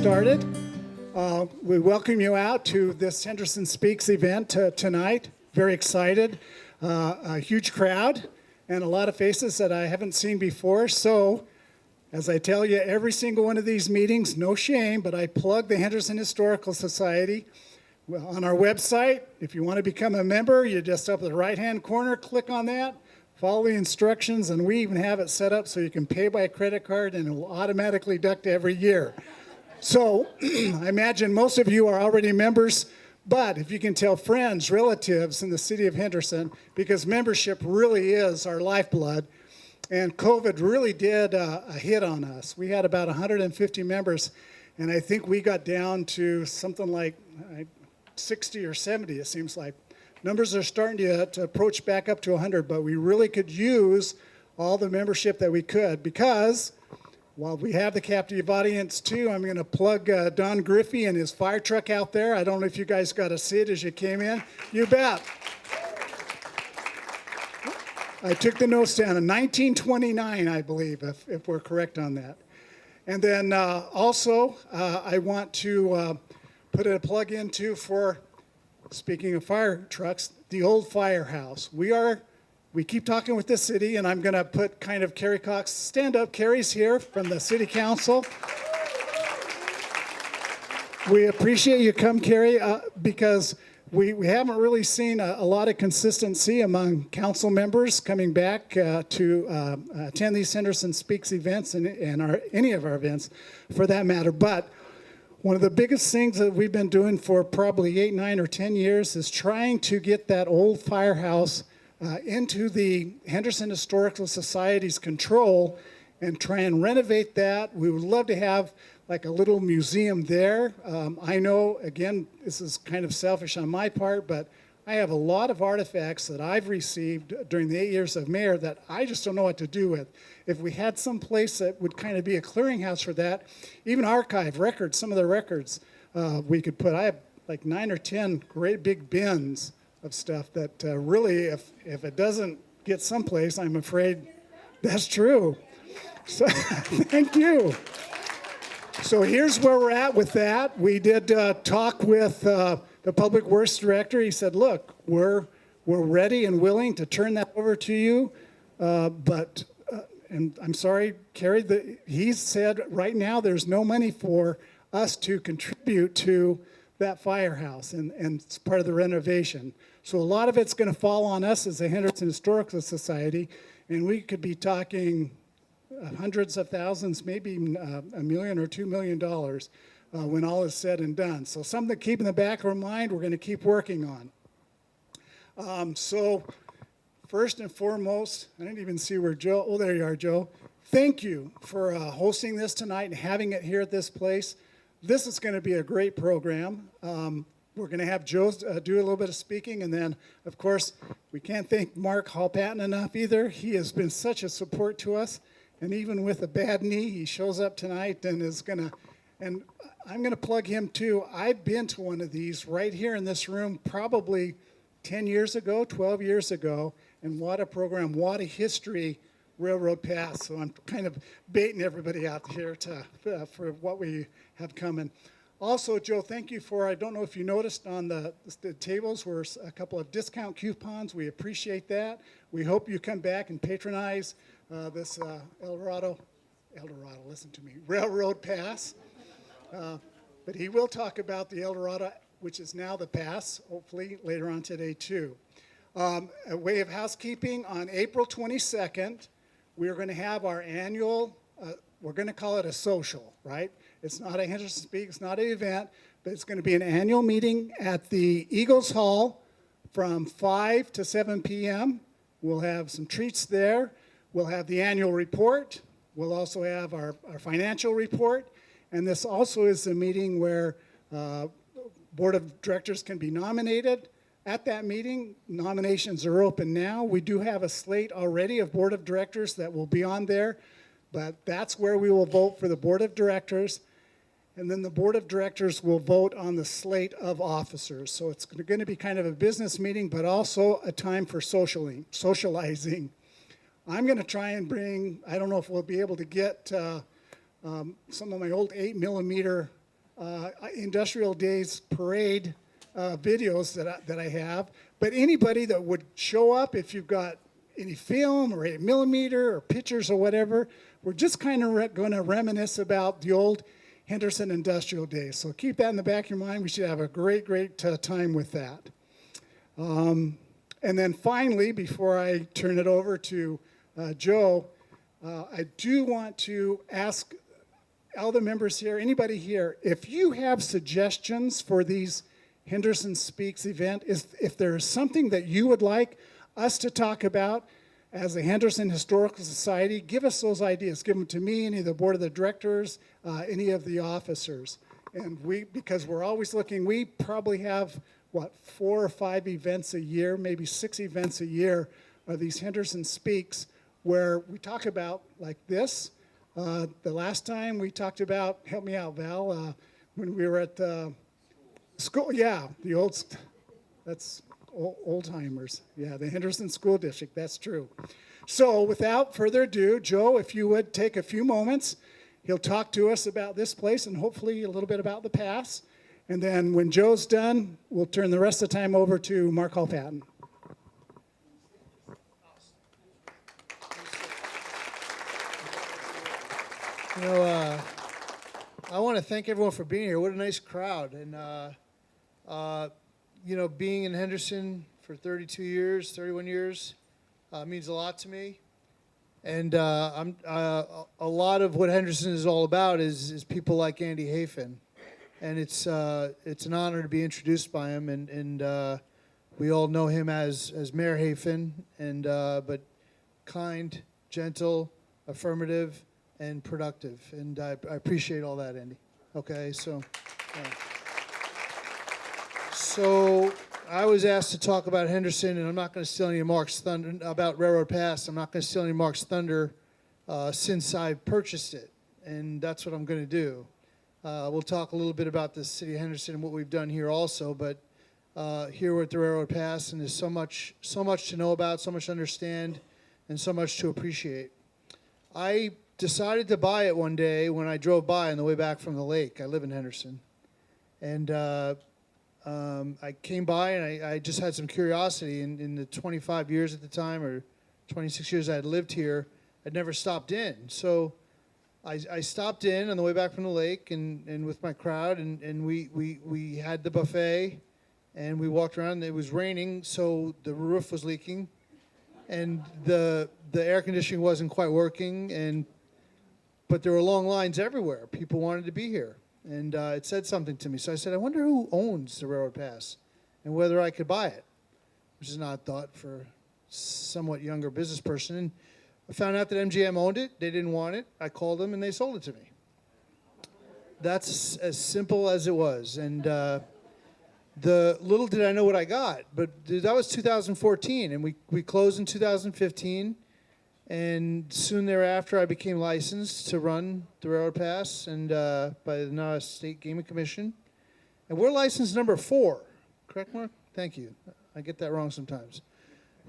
started. We welcome you out to this Henderson Speaks event tonight. Very excited. A huge crowd and a lot of faces that I haven't seen before. So, as I tell you, every single one of these meetings, no shame, but I plug the Henderson Historical Society. Well, on our website, if you want to become a member, you just up in the right-hand corner, click on that, follow the instructions, and we even have it set up so you can pay by a credit card and it will automatically deduct every year. So I imagine most of you are already members, but if you can tell friends, relatives in the city of Henderson, because membership really is our lifeblood, and COVID really did a hit on us. We had about 150 members, and I think we got down to something like 60 or 70, it seems like. Numbers are starting to approach back up to 100, but we really could use all the membership that we could, because while we have the captive audience too, I'm going to plug Don Griffey and his fire truck out there. I don't know if you guys got to see it as you came in. You bet. I took the notes down in 1929, I believe, if we're correct on that. And then also, I want to put a plug into for, speaking of fire trucks, the old firehouse. We keep talking with the city, and I'm going to put kind of Carrie Cox. Stand up, Carrie's here from the City Council. We appreciate you come, Carrie, because we haven't really seen a lot of consistency among council members coming back to attend these Henderson Speaks events and any of our events for that matter. But one of the biggest things that we've been doing for probably 8, 9, or 10 years is trying to get that old firehouse into the Henderson Historical Society's control and try and renovate that. We would love to have like a little museum there. I know, again, this is kind of selfish on my part, but I have a lot of artifacts that I've received during the 8 years of mayor that I just don't know what to do with. If we had some place that would kind of be a clearinghouse for that, even archive records, some of the records we could put. I have like 9 or 10 great big bins of stuff that really, if it doesn't get someplace, I'm afraid that's true. So thank you. So here's where we're at with that. We did talk with the Public Works Director. He said, look, we're ready and willing to turn that over to you, but, and I'm sorry, Carrie, he said right now there's no money for us to contribute to that firehouse, and it's part of the renovation. So a lot of it's going to fall on us as the Henderson Historical Society, and we could be talking hundreds of thousands, maybe $1 million or $2 million when all is said and done. So something to keep in the back of our mind, we're going to keep working on. So first and foremost, I didn't even see where Joe, oh, there you are, Joe. Thank you for hosting this tonight and having it here at this place. This is going to be a great program. We're going to have Joe do a little bit of speaking, and then, of course, we can't thank Mark Hall-Patton enough either. He has been such a support to us, and even with a bad knee, he shows up tonight and is going to, and I'm going to plug him too. I've been to one of these right here in this room probably 10 years ago, 12 years ago, and what a program, what a history Railroad Pass. So I'm kind of baiting everybody out here for what we have coming. Also, Joe, thank you for, I don't know if you noticed on the tables were a couple of discount coupons. We appreciate that. We hope you come back and patronize this Eldorado, listen to me, Railroad Pass. But he will talk about the Eldorado, which is now the Pass, hopefully later on today too. A way of housekeeping, on April 22nd, we're going to have our annual, we're going to call it a social, right? It's not a Henderson Speak, it's not an event, but it's going to be an annual meeting at the Eagles Hall from 5 to 7 p.m. We'll have some treats there. We'll have the annual report. We'll also have our financial report. And this also is a meeting where board of directors can be nominated. At that meeting, nominations are open now. We do have a slate already of board of directors that will be on there, but that's where we will vote for the board of directors. And then the board of directors will vote on the slate of officers. So it's going to be kind of a business meeting, but also a time for socializing. I'm going to try and bring, I don't know if we'll be able to get some of my old 8mm Industrial Days parade videos that I have. But anybody that would show up, if you've got any film or 8mm or pictures or whatever, we're just kind of going to reminisce about the old Henderson Industrial Days. So keep that in the back of your mind. We should have a great, great time with that. And then finally, before I turn it over to Joe, I do want to ask all the members here, anybody here, if you have suggestions for these Henderson Speaks event, if there's something that you would like us to talk about as the Henderson Historical Society, give us those ideas. Give them to me, any of the board of the directors, any of the officers. And because we're always looking, we probably have, 4 or 5 events a year, maybe 6 events a year of these Henderson Speaks, where we talk about like this. The last time we talked about, help me out, Val, when we were at school, the old, that's old timers. Yeah, the Henderson School District, that's true. So without further ado, Joe, if you would take a few moments, he'll talk to us about this place and hopefully a little bit about the past. And then when Joe's done, we'll turn the rest of the time over to Mark Hall-Patton. You know, I want to thank everyone for being here. What a nice crowd. And, you know, being in Henderson for 31 years, means a lot to me. And a lot of what Henderson is all about is people like Andy Hafen. And it's an honor to be introduced by him. And we all know him as Mayor Hafen, and but kind, gentle, affirmative, and productive, and I appreciate all that, Andy. Okay, so I was asked to talk about Henderson, and I'm not going to steal any of Mark's thunder about Railroad Pass. I'm not going to steal any of Mark's thunder since I purchased it, and that's what I'm going to do. We'll talk a little bit about the city of Henderson and what we've done here also, but here we're at the Railroad Pass, and there's so much to know about, so much to understand, and so much to appreciate. I decided to buy it one day when I drove by on the way back from the lake. I live in Henderson. And I came by and I just had some curiosity. In the 25 years at the time, or 26 years I had lived here, I'd never stopped in. So I stopped in on the way back from the lake and with my crowd, and we had the buffet, and we walked around. It was raining, so the roof was leaking, and the air conditioning wasn't quite working, but there were long lines everywhere. People wanted to be here, and it said something to me. So I said, I wonder who owns the Railroad Pass and whether I could buy it, which is an odd thought for a somewhat younger business person. And I found out that MGM owned it. They didn't want it. I called them, and they sold it to me. That's as simple as it was. And the little did I know what I got, but that was 2014, and we closed in 2015. And soon thereafter, I became licensed to run the Railroad Pass and by the Nevada State Gaming Commission. And we're license number 4. Correct, Mark? Thank you. I get that wrong sometimes.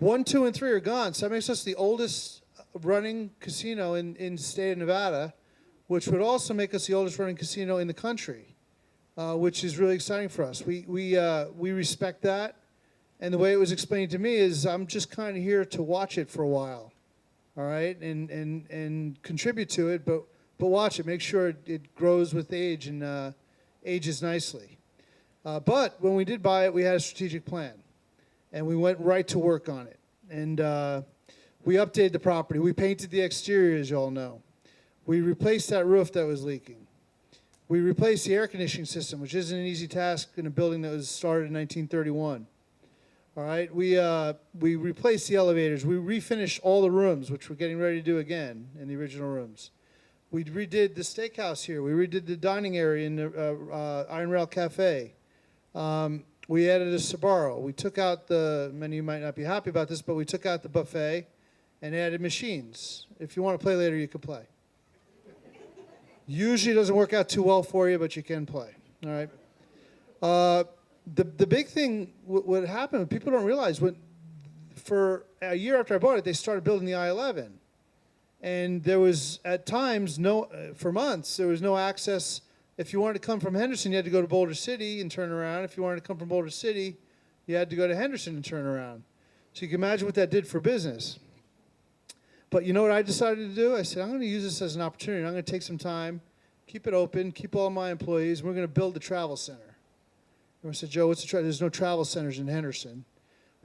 1, 2, and 3 are gone. So that makes us the oldest running casino in the state of Nevada, which would also make us the oldest running casino in the country, which is really exciting for us. We respect that. And the way it was explained to me is I'm just kind of here to watch it for a while. All right, and contribute to it, but watch it. Make sure it grows with age and ages nicely. But when we did buy it, we had a strategic plan, and we went right to work on it. And we updated the property. We painted the exterior, as you all know. We replaced that roof that was leaking. We replaced the air conditioning system, which isn't an easy task in a building that was started in 1931. All right, we replaced the elevators. We refinished all the rooms, which we're getting ready to do again in the original rooms. We redid the steakhouse here. We redid the dining area in the Iron Rail Cafe. We added a Sbarro. We took out many of you might not be happy about this, but we took out the buffet and added machines. If you want to play later, you can play. Usually it doesn't work out too well for you, but you can play. All right. The big thing, what happened, people don't realize, for a year after I bought it, they started building the I-11. And there was, at times, for months, there was no access If you wanted to come from Henderson, you had to go to Boulder City and turn around. If you wanted to come from Boulder City, you had to go to Henderson and turn around. So you can imagine what that did for business. But you know what I decided to do? I said, I'm going to use this as an opportunity. I'm going to take some time, keep it open, keep all my employees. We're going to build the travel center. And I said, Joe, what's the there's no travel centers in Henderson.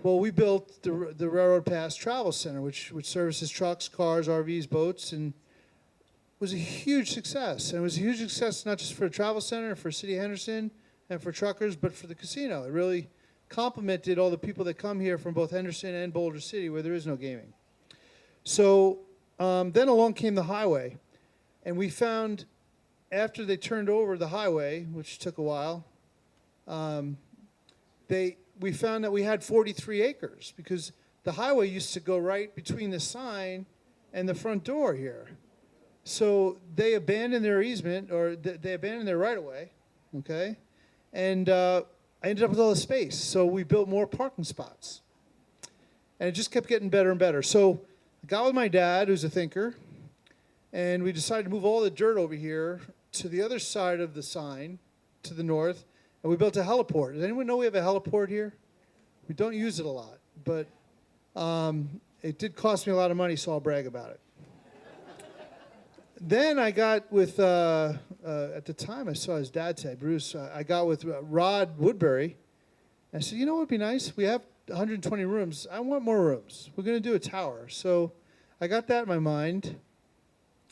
Well, we built the Railroad Pass Travel Center, which services trucks, cars, RVs, boats, and was a huge success. And it was a huge success not just for the travel center, for City of Henderson, and for truckers, but for the casino. It really complemented all the people that come here from both Henderson and Boulder City, where there is no gaming. So then along came the highway, and we found after they turned over the highway, which took a while, we found that we had 43 acres because the highway used to go right between the sign and the front door here. So they abandoned their easement, or they abandoned their right-of-way, okay? And I ended up with all the space. So we built more parking spots. And it just kept getting better and better. So I got with my dad, who's a thinker, and we decided to move all the dirt over here to the other side of the sign, to the north, and we built a heliport. Does anyone know we have a heliport here? We don't use it a lot, but it did cost me a lot of money, so I'll brag about it. Then I got with, at the time I saw his dad say, Bruce, I got with Rod Woodbury. I said, you know what would be nice? We have 120 rooms. I want more rooms. We're going to do a tower. So I got that in my mind,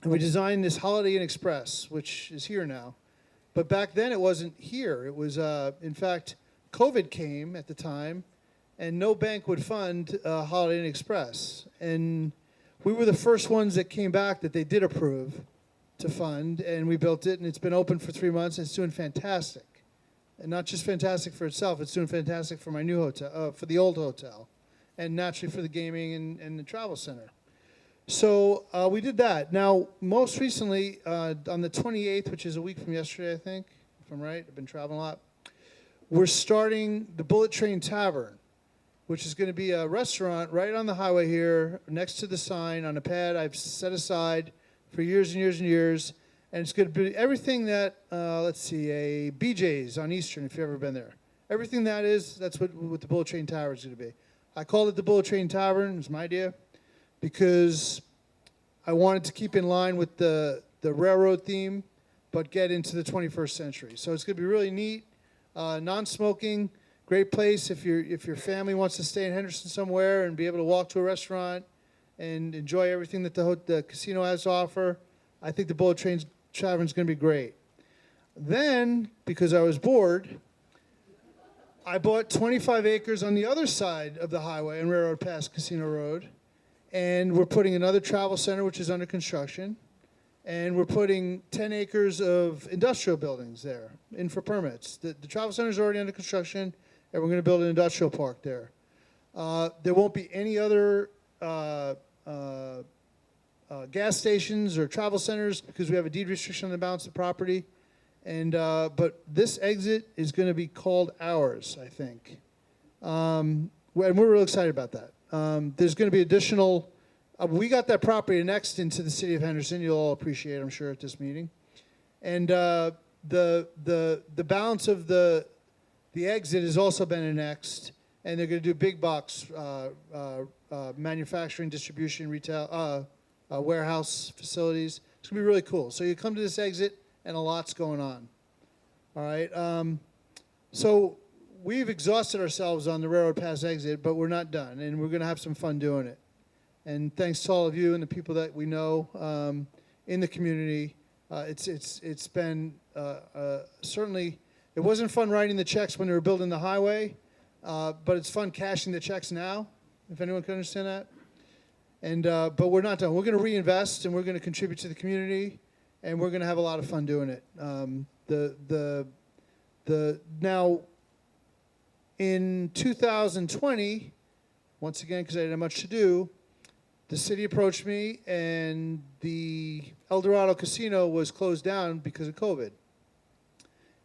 and we designed this Holiday Inn Express, which is here now. But back then it wasn't here. It was, in fact, COVID came at the time, and no bank would fund Holiday Inn Express. And we were the first ones that came back that they did approve to fund, and we built it, and it's been open for 3 months, and it's doing fantastic. And not just fantastic for itself, it's doing fantastic for my new hotel, for the old hotel, and naturally for the gaming and the travel center. So we did that. Now, most recently, on the 28th, which is a week from yesterday, I think, if I'm right, I've been traveling a lot, we're starting the Bullet Train Tavern, which is going to be a restaurant right on the highway here, next to the sign on a pad I've set aside for years and years and years. And it's going to be everything that, let's see, a BJ's on Eastern, if you've ever been there. Everything that is, that's what the Bullet Train Tavern is going to be. I called it the Bullet Train Tavern, it was my idea, because I wanted to keep in line with the railroad theme, but get into the 21st century. So it's going to be really neat, non-smoking, great place if your family wants to stay in Henderson somewhere and be able to walk to a restaurant and enjoy everything that the casino has to offer. I think the Bullet Train Tavern is going to be great. Then, because I was bored, I bought 25 acres on the other side of the highway on Railroad Pass Casino Road, and we're putting another travel center, which is under construction, and we're putting 10 acres of industrial buildings there in for permits. The travel center is already under construction, and we're going to build an industrial park there. There won't be any other gas stations or travel centers because we have a deed restriction on the balance of the property. And but this exit is going to be called ours, I think. And we're real excited about that. There's going to be additional. We got that property annexed into the city of Henderson. You'll all appreciate, I'm sure, at this meeting. And the balance of the exit has also been annexed, and they're going to do big box manufacturing, distribution, retail, warehouse facilities. It's going to be really cool. So you come to this exit, and a lot's going on. All right. So we've exhausted ourselves on the Railroad Pass exit, but we're not done, and we're going to have some fun doing it. And thanks to all of you and the people that we know in the community, it's been certainly. It wasn't fun writing the checks when they were building the highway, but it's fun cashing the checks now, if anyone can understand that. And but we're not done. We're going to reinvest, and we're going to contribute to the community, and we're going to have a lot of fun doing it. Now, in 2020, once again, because I didn't have much to do, the city approached me, and the El Dorado Casino was closed down because of COVID.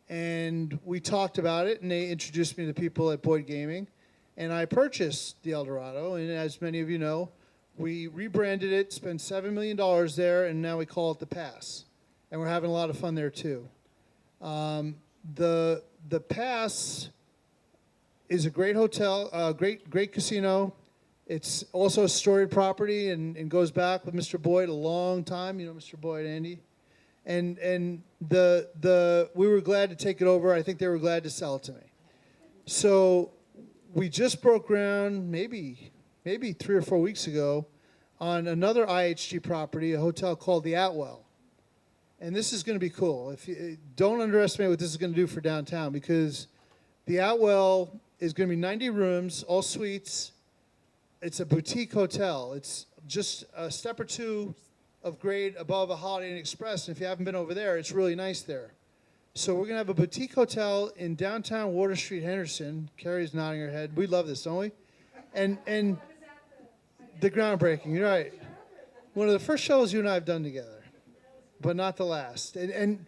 And we talked about it, and they introduced me to people at Boyd Gaming, and I purchased the El Dorado, and as many of you know, we rebranded it, spent $7 million there, and now we call it the Pass. And we're having a lot of fun there, too. The Pass is a great hotel, great casino. It's also a storied property and goes back with Mr. Boyd a long time. You know Mr. Boyd, Andy. And we were glad to take it over. I think they were glad to sell it to me. So we just broke ground maybe 3 or 4 weeks ago on another IHG property, a hotel called the Atwell. And this is going to be cool. If you don't underestimate what this is going to do for downtown, because the Atwell is going to be 90 rooms, all suites. It's a boutique hotel. It's just a step or two of grade above a Holiday Inn Express. And if you haven't been over there, it's really nice there. So we're going to have a boutique hotel in downtown Water Street, Henderson. Carrie's nodding her head. We love this, don't we? And the groundbreaking, you're right. One of the first shows you and I have done together, but not the last. And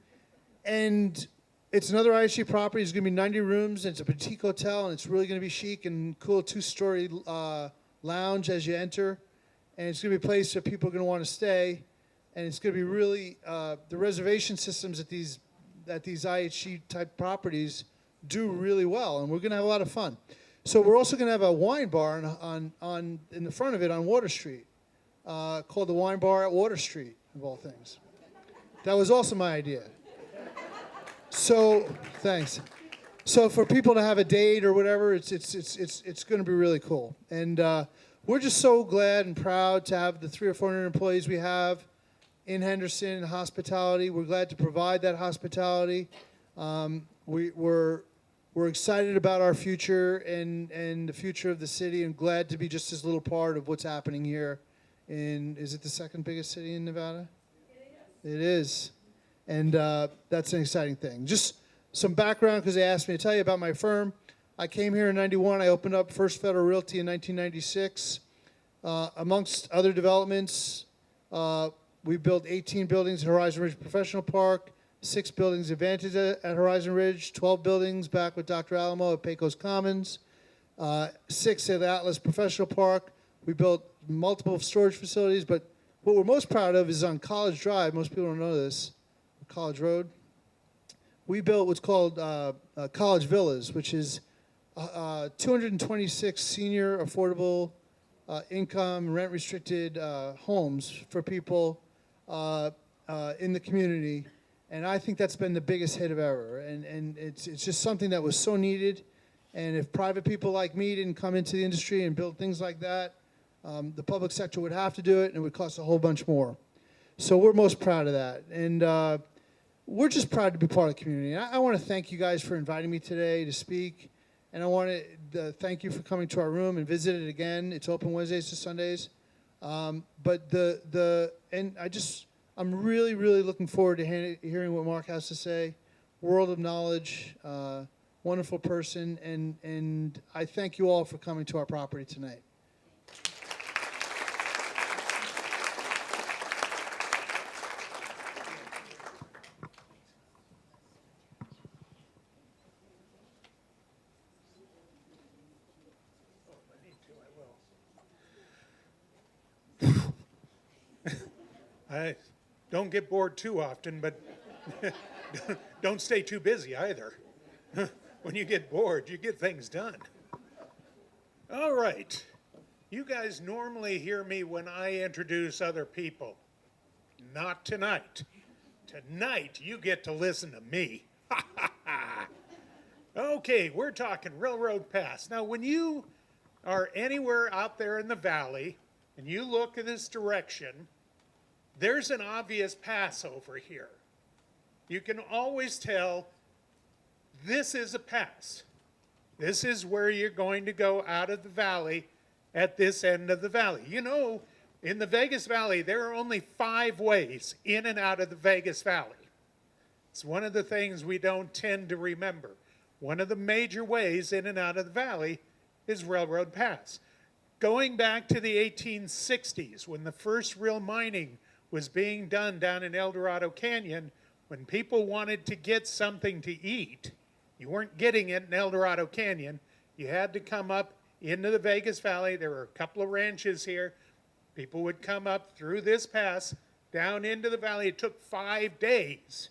it's another IHG property. It's going to be 90 rooms. And it's a boutique hotel, and it's really going to be chic and cool. 2-story lounge as you enter, and it's going to be a place where people are going to want to stay. And it's going to be really the reservation systems at these IHG type properties do really well, and we're going to have a lot of fun. So we're also going to have a wine bar on in the front of it on Water Street, called the Wine Bar at Water Street, of all things. That was also my idea. So thanks. So for people to have a date or whatever, it's going to be really cool. And we're just so glad and proud to have the 300 or 400 employees we have in Henderson hospitality. We're glad to provide that hospitality. We're excited about our future and the future of the city, and glad to be just this little part of what's happening here. Is it the second biggest city in Nevada? It is. And that's an exciting thing. Just some background, because they asked me to tell you about my firm. I came here in 91. I opened up First Federal Realty in 1996. Amongst other developments, we built 18 buildings at Horizon Ridge Professional Park, 6 buildings at Vantage at Horizon Ridge, 12 buildings back with Dr. Alamo at Pecos Commons, 6 at Atlas Professional Park. We built multiple storage facilities, but what we're most proud of is on College Drive. Most people don't know this, College Road. We built what's called College Villas, which is 226 senior affordable income, rent-restricted homes for people in the community. And I think that's been the biggest hit of ever. And it's just something that was so needed. And if private people like me didn't come into the industry and build things like that, the public sector would have to do it, and it would cost a whole bunch more. So we're most proud of that. And we're just proud to be part of the community. And I want to thank you guys for inviting me today to speak. And I want to thank you for coming to our room and visit it again. It's open Wednesdays to Sundays. I'm really, really looking forward to hearing what Mark has to say. World of knowledge, wonderful person, and I thank you all for coming to our property tonight. I don't get bored too often, but don't stay too busy either. When you get bored, you get things done. All right. You guys normally hear me when I introduce other people. Not tonight. Tonight, you get to listen to me. Okay, we're talking Railroad Pass. Now, when you are anywhere out there in the valley and you look in this direction, there's an obvious pass over here. You can always tell this is a pass. This is where you're going to go out of the valley at this end of the valley. You know, in the Vegas Valley, there are only 5 ways in and out of the Vegas Valley. It's one of the things we don't tend to remember. One of the major ways in and out of the valley is Railroad Pass. Going back to the 1860s, when the first real mining was being done down in El Dorado Canyon, when people wanted to get something to eat, you weren't getting it in El Dorado Canyon. You had to come up into the Vegas Valley. There were a couple of ranches here. People would come up through this pass down into the valley. It took 5 days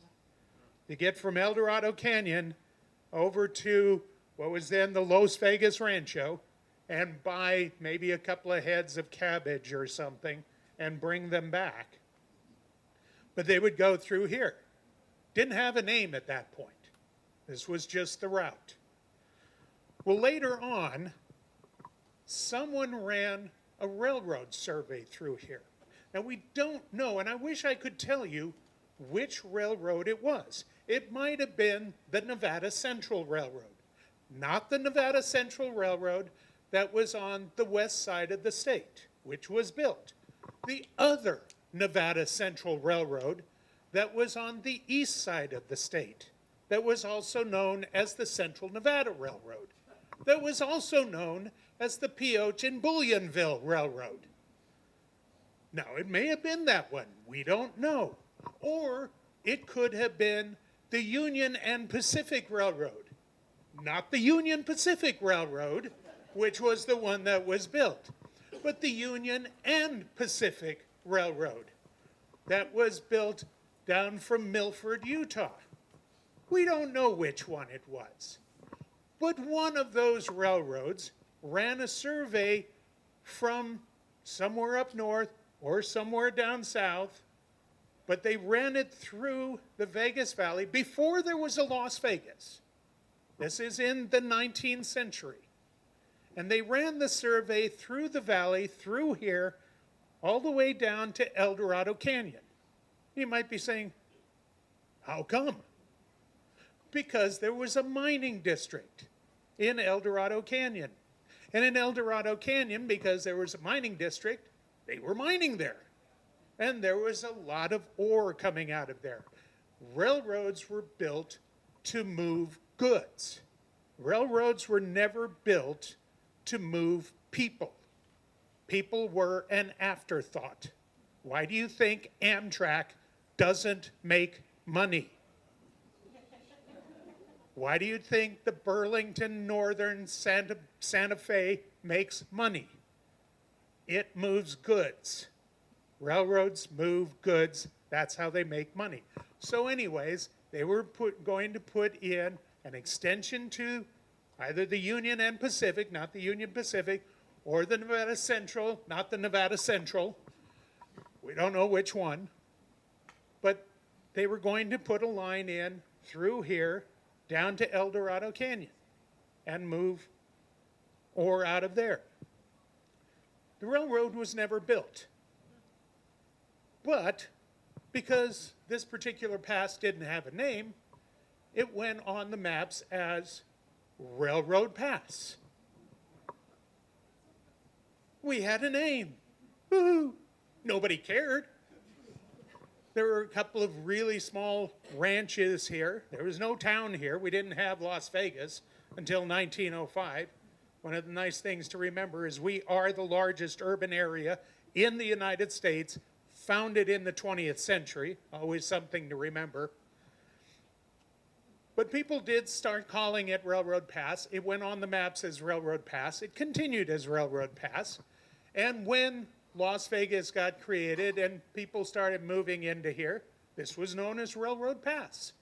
to get from El Dorado Canyon over to what was then the Las Vegas Rancho and buy maybe a couple of heads of cabbage or something and bring them back. But they would go through here. Didn't have a name at that point. This was just the route. Well, later on, someone ran a railroad survey through here. Now, we don't know, and I wish I could tell you which railroad it was. It might have been the Nevada Central Railroad, not the Nevada Central Railroad that was on the west side of the state, which was built. The other Nevada Central Railroad that was on the east side of the state, that was also known as the Central Nevada Railroad, that was also known as the Pioche and Bouillonville Railroad. Now, it may have been that one. We don't know. Or it could have been the Union and Pacific Railroad, not the Union Pacific Railroad, which was the one that was built, but the Union and Pacific Railroad that was built down from Milford, Utah. We don't know which one it was. But one of those railroads ran a survey from somewhere up north or somewhere down south, but they ran it through the Vegas Valley before there was a Las Vegas. This is in the 19th century. And they ran the survey through the valley, through here, all the way down to El Dorado Canyon. You might be saying, how come? Because there was a mining district in El Dorado Canyon. And in El Dorado Canyon, because there was a mining district, they were mining there. And there was a lot of ore coming out of there. Railroads were built to move goods. Railroads were never built to move people. People were an afterthought. Why do you think Amtrak doesn't make money? Why do you think the Burlington Northern Santa Fe makes money? It moves goods. Railroads move goods. That's how they make money. So anyways, they were going to put in an extension to either the Union and Pacific, not the Union Pacific, or the Nevada Central, not the Nevada Central. We don't know which one. But they were going to put a line in through here down to El Dorado Canyon and move ore out of there. The railroad was never built. But because this particular pass didn't have a name, it went on the maps as Railroad Pass. We had a name. Woo-hoo. Nobody cared. There were a couple of really small ranches here. There was no town here. We didn't have Las Vegas until 1905. One of the nice things to remember is we are the largest urban area in the United States, founded in the 20th century. Always something to remember. But people did start calling it Railroad Pass. It went on the maps as Railroad Pass. It continued as Railroad Pass. And when Las Vegas got created and people started moving into here, this was known as Railroad Pass.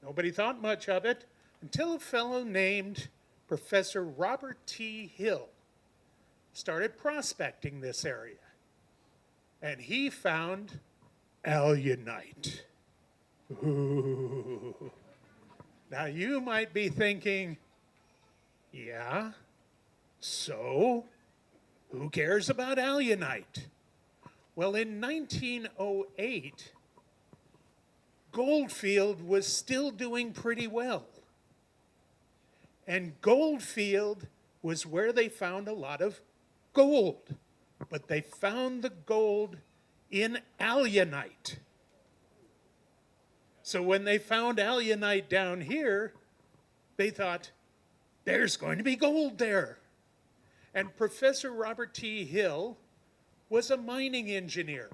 Nobody thought much of it until a fellow named Professor Robert T. Hill started prospecting this area. And he found alunite. Ooh. Now you might be thinking, yeah, so who cares about alunite? Well, in 1908, Goldfield was still doing pretty well. And Goldfield was where they found a lot of gold. But they found the gold in alunite. So when they found alunite down here, they thought, there's going to be gold there. And Professor Robert T. Hill was a mining engineer.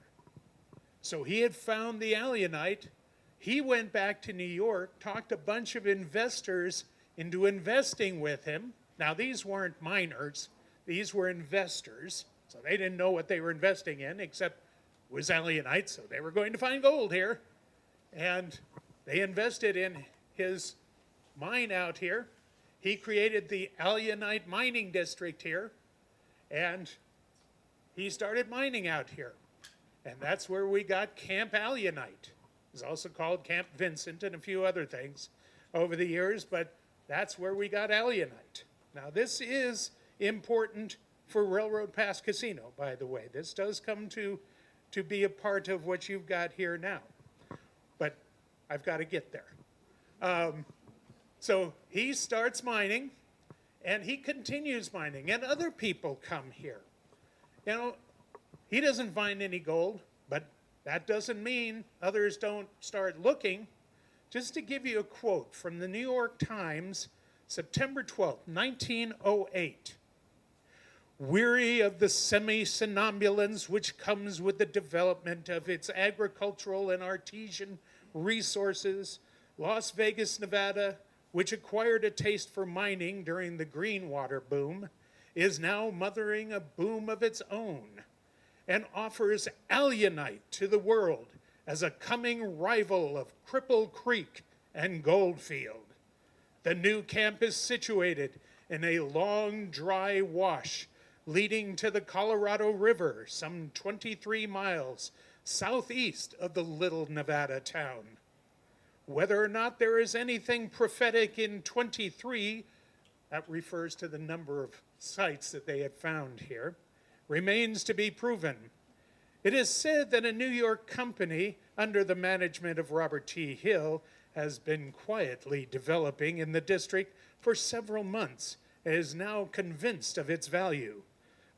So he had found the alunite. He went back to New York, talked a bunch of investors into investing with him. Now, these weren't miners. These were investors. So they didn't know what they were investing in, except it was alunite, so they were going to find gold here. And They invested in his mine out here. He created the Alunite mining district here, and he started mining out here. And that's where we got Camp Alunite. It's also called Camp Vincent and a few other things over the years, but that's where we got Alunite. Now, this is important for Railroad Pass Casino, by the way. This does come to be a part of what you've got here now. But I've got to get there. So he starts mining, and he continues mining, and other people come here. You know, he doesn't find any gold, but that doesn't mean others don't start looking. Just to give you a quote from the New York Times, September 12, 1908. Weary of the semi-somnambulance which comes with the development of its agricultural and artesian resources, Las Vegas, Nevada, which acquired a taste for mining during the Greenwater boom, is now mothering a boom of its own and offers Alunite to the world as a coming rival of Cripple Creek and Goldfield. The new camp is situated in a long, dry wash leading to the Colorado River, some 23 miles southeast of the little Nevada town. Whether or not there is anything prophetic in 23, that refers to the number of sites that they had found here, remains to be proven. It is said that a New York company under the management of Robert T. Hill has been quietly developing in the district for several months and is now convinced of its value.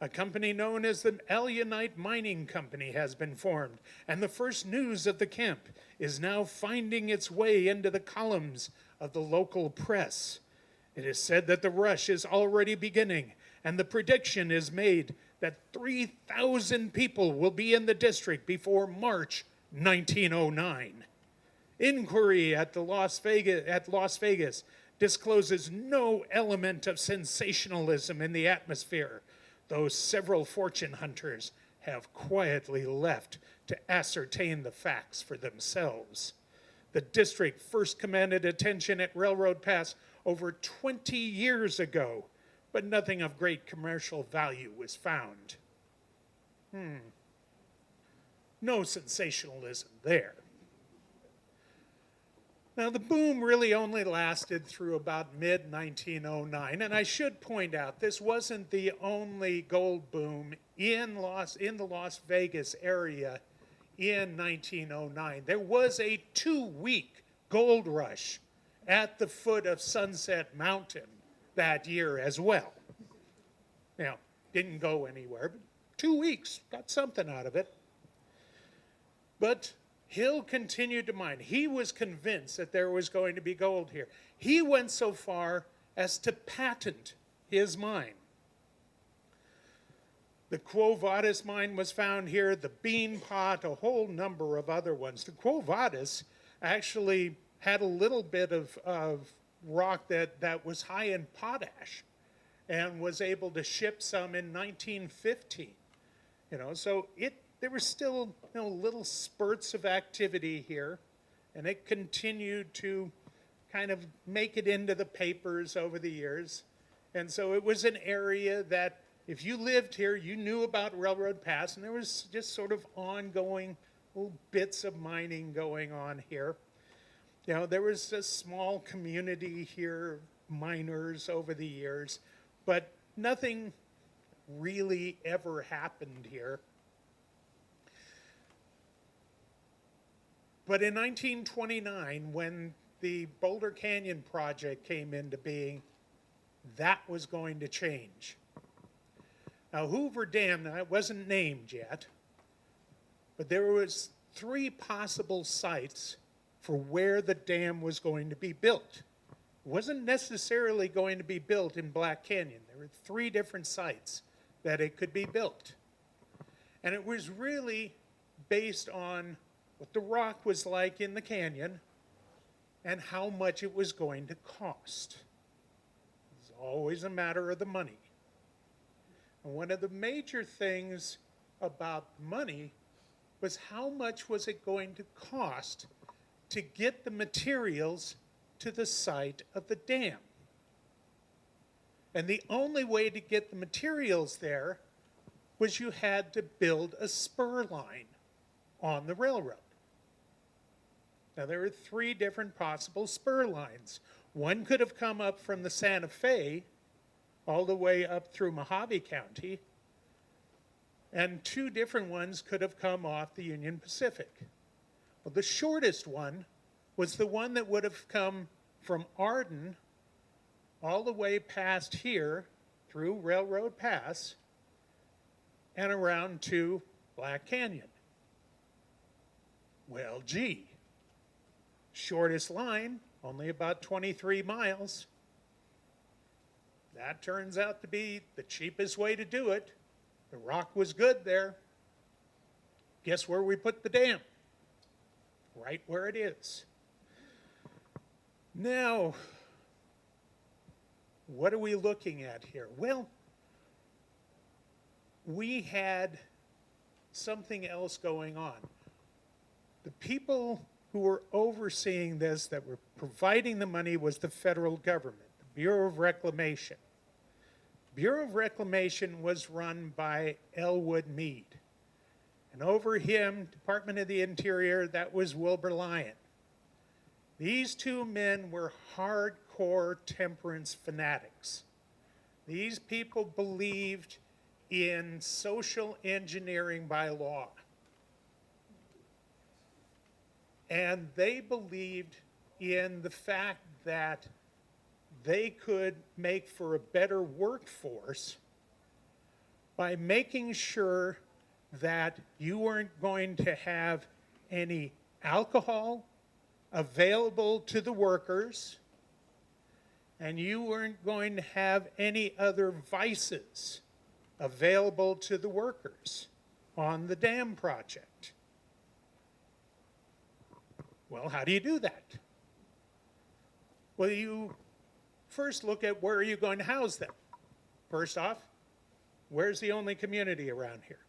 A company known as the Alunite Mining Company has been formed, and the first news of the camp is now finding its way into the columns of the local press. It is said that the rush is already beginning, and the prediction is made that 3,000 people will be in the district before March 1909. Inquiry at Las Vegas discloses no element of sensationalism in the atmosphere, though several fortune hunters have quietly left to ascertain the facts for themselves. The district first commanded attention at Railroad Pass over 20 years ago, but nothing of great commercial value was found. No sensationalism there. Now, the boom really only lasted through about mid-1909, and I should point out this wasn't the only gold boom in the Las Vegas area in 1909. There was a 2-week gold rush at the foot of Sunset Mountain that year as well. Now, didn't go anywhere, but 2 weeks, got something out of it. But Hill continued to mine. He was convinced that there was going to be gold here. He went so far as to patent his mine. The Quo Vadis mine was found here, the Bean Pot, a whole number of other ones. The Quo Vadis actually had a little bit of rock that was high in potash and was able to ship some in 1915. So there were still little spurts of activity here, and it continued to kind of make it into the papers over the years. And so it was an area that if you lived here, you knew about Railroad Pass, and there was just sort of ongoing little bits of mining going on here. There was a small community here, miners over the years, but nothing really ever happened here. But in 1929, when the Boulder Canyon project came into being, that was going to change. Now, Hoover Dam, it wasn't named yet, but there was 3 possible sites for where the dam was going to be built. It wasn't necessarily going to be built in Black Canyon. There were 3 different sites that it could be built. And it was really based on what the rock was like in the canyon and how much it was going to cost. It's always a matter of the money. And one of the major things about money was how much was it going to cost to get the materials to the site of the dam. And the only way to get the materials there was you had to build a spur line on the railroad. Now, there were 3 different possible spur lines. One could have come up from the Santa Fe all the way up through Mojave County, and 2 different ones could have come off the Union Pacific. Well, the shortest one was the one that would have come from Arden all the way past here through Railroad Pass and around to Black Canyon. Well, gee, shortest line, only about 23 miles. That turns out to be the cheapest way to do it. The rock was good there. Guess where we put the dam? Right where it is. Now, what are we looking at here? Well, we had something else going on. The people who were overseeing this, that were providing the money, was the federal government, the Bureau of Reclamation. Bureau of Reclamation was run by Elwood Mead. And over him, Department of the Interior, that was Wilbur Lyon. These 2 men were hardcore temperance fanatics. These people believed in social engineering by law. And they believed in the fact that they could make for a better workforce by making sure that you weren't going to have any alcohol available to the workers, and you weren't going to have any other vices available to the workers on the dam project. Well, how do you do that? Well, you first look at where are you going to house them. First off, where's the only community around here?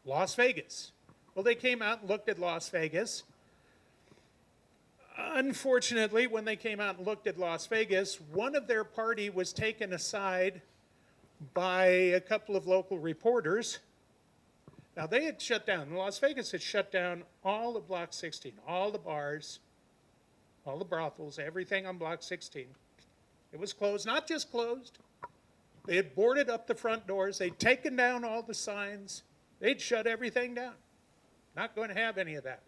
Las Vegas. Well, they came out and looked at Las Vegas. Unfortunately, when they came out and looked at Las Vegas, one of their party was taken aside by a couple of local reporters. Now, they had shut down, Las Vegas had shut down all of Block 16, all the bars, all the brothels, everything on Block 16. It was closed, not just closed. They had boarded up the front doors. They'd taken down all the signs. They'd shut everything down. Not going to have any of that.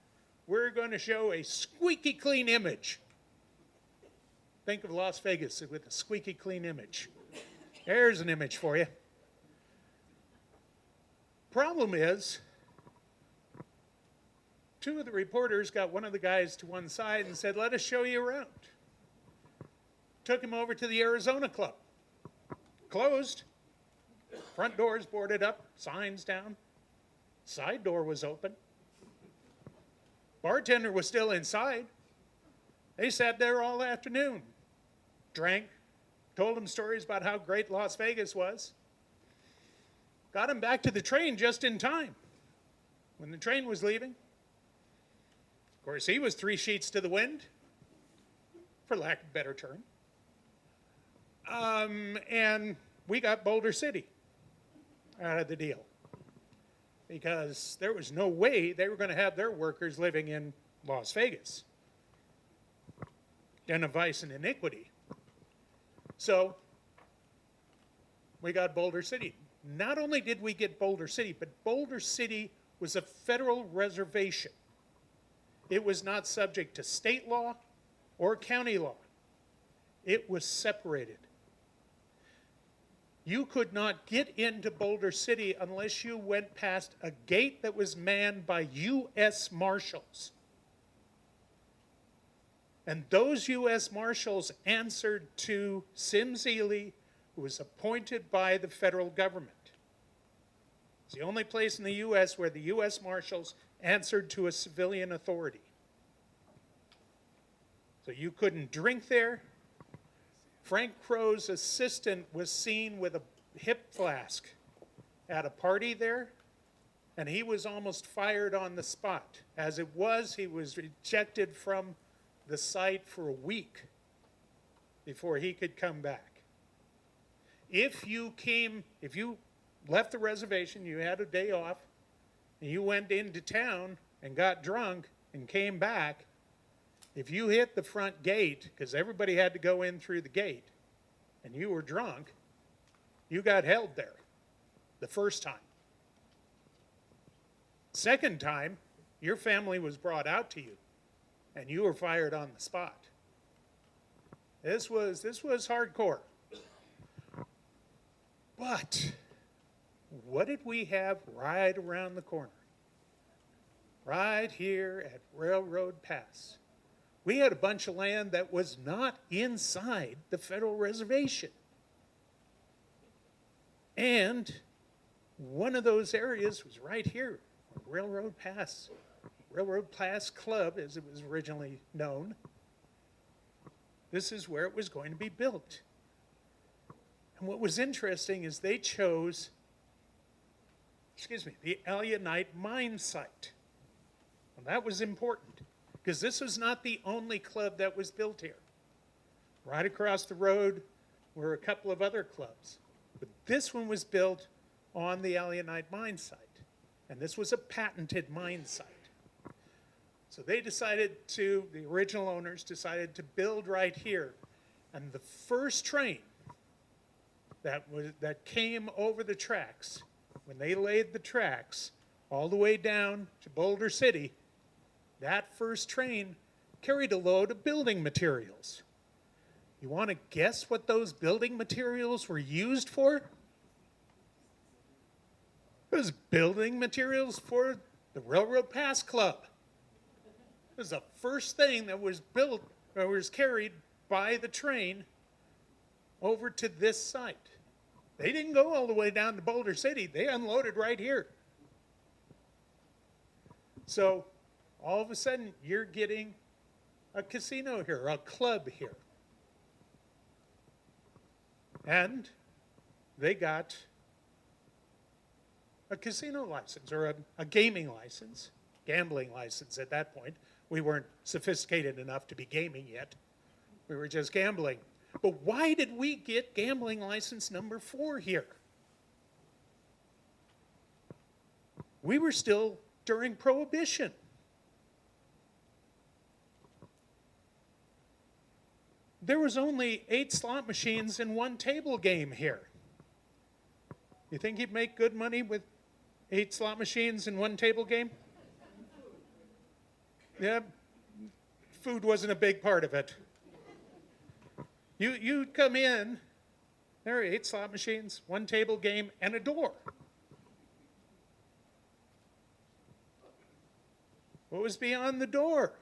We're going to show a squeaky clean image. Think of Las Vegas with a squeaky clean image. There's an image for you. Problem is, 2 of the reporters got one of the guys to one side and said, let us show you around. Took him over to the Arizona Club. Closed. Front doors boarded up, signs down. Side door was open. Bartender was still inside. They sat there all afternoon, drank, told him stories about how great Las Vegas was. Got him back to the train just in time when the train was leaving. Of course, he was 3 sheets to the wind, for lack of a better term. And we got Boulder City out of the deal, because there was no way they were going to have their workers living in Las Vegas. Den of vice and iniquity. So we got Boulder City. Not only did we get Boulder City, but Boulder City was a federal reservation. It was not subject to state law or county law. It was separated. You could not get into Boulder City unless you went past a gate that was manned by U.S. Marshals. And those U.S. Marshals answered to Sims Ely, who was appointed by the federal government. It's the only place in the U.S. where the U.S. Marshals answered to a civilian authority. So you couldn't drink there. Frank Crow's assistant was seen with a hip flask at a party there, and he was almost fired on the spot. As it was, he was ejected from the site for a week before he could come back. If you left the reservation, you had a day off, and you went into town and got drunk and came back, if you hit the front gate, because everybody had to go in through the gate, and you were drunk, you got held there the first time. Second time, your family was brought out to you, and you were fired on the spot. This was hardcore. But what did we have right around the corner? Right here at Railroad Pass. We had a bunch of land that was not inside the federal reservation. And one of those areas was right here, Railroad Pass Club, as it was originally known. This is where it was going to be built. And what was interesting is they chose, the Alunite mine site. Well, that was important, because this was not the only club that was built here. Right across the road were a couple of other clubs. But this one was built on the Alunite mine site. And this was a patented mine site. So they the original owners decided to build right here. And the first train that came over the tracks, when they laid the tracks all the way down to Boulder City, that first train carried a load of building materials. You want to guess what those building materials were used for? It was building materials for the Railroad Pass Club. It was the first thing that was built, or was carried by the train over to this site. They didn't go all the way down to Boulder City. They unloaded right here. So all of a sudden, you're getting a casino here, a club here. And they got a casino license, or a gaming license, gambling license at that point. We weren't sophisticated enough to be gaming yet. We were just gambling. But why did we get gambling license number 4 here? We were still during Prohibition. There was only 8 slot machines and 1 table game here. You think you'd make good money with 8 slot machines and 1 table game? Yeah, food wasn't a big part of it. You'd come in, there are 8 slot machines, 1 table game, and a door. What was beyond the door?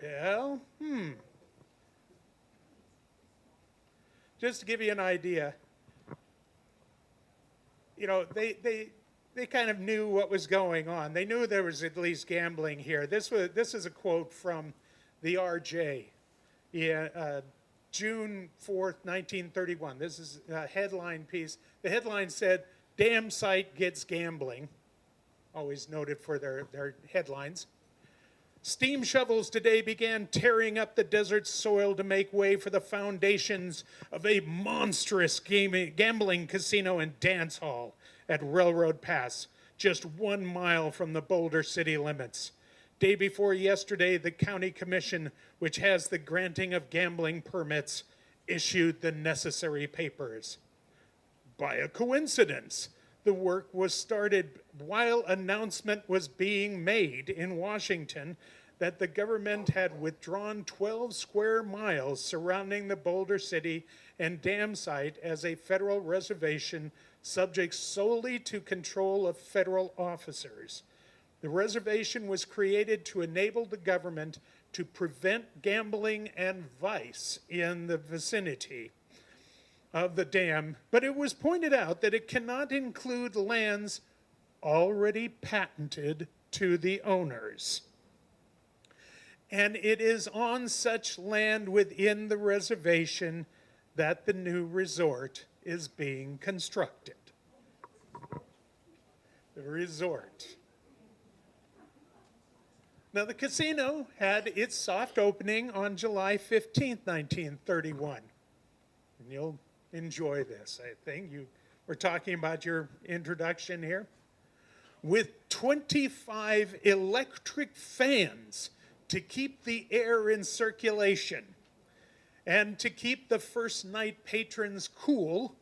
Well, just to give you an idea, you know, they kind of knew what was going on. They knew there was at least gambling here. This is a quote from the RJ, June 4th, 1931. This is a headline piece. The headline said, "Dam site gets gambling." Always noted for their headlines. Steam shovels today began tearing up the desert soil to make way for the foundations of a monstrous gambling casino and dance hall at Railroad Pass, just 1 mile from the Boulder city limits. Day before yesterday, the county commission, which has the granting of gambling permits, issued the necessary papers. By a coincidence, the work was started while announcement was being made in Washington that the government had withdrawn 12 square miles surrounding the Boulder City and dam site as a federal reservation subject solely to control of federal officers. The reservation was created to enable the government to prevent gambling and vice in the vicinity of the dam, but it was pointed out that it cannot include lands already patented to the owners. And it is on such land within the reservation that the new resort is being constructed. The resort. Now, the casino had its soft opening on July 15th, 1931. And you'll enjoy this, I think. We're talking about your introduction here. With 25 electric fans to keep the air in circulation and to keep the first night patrons cool,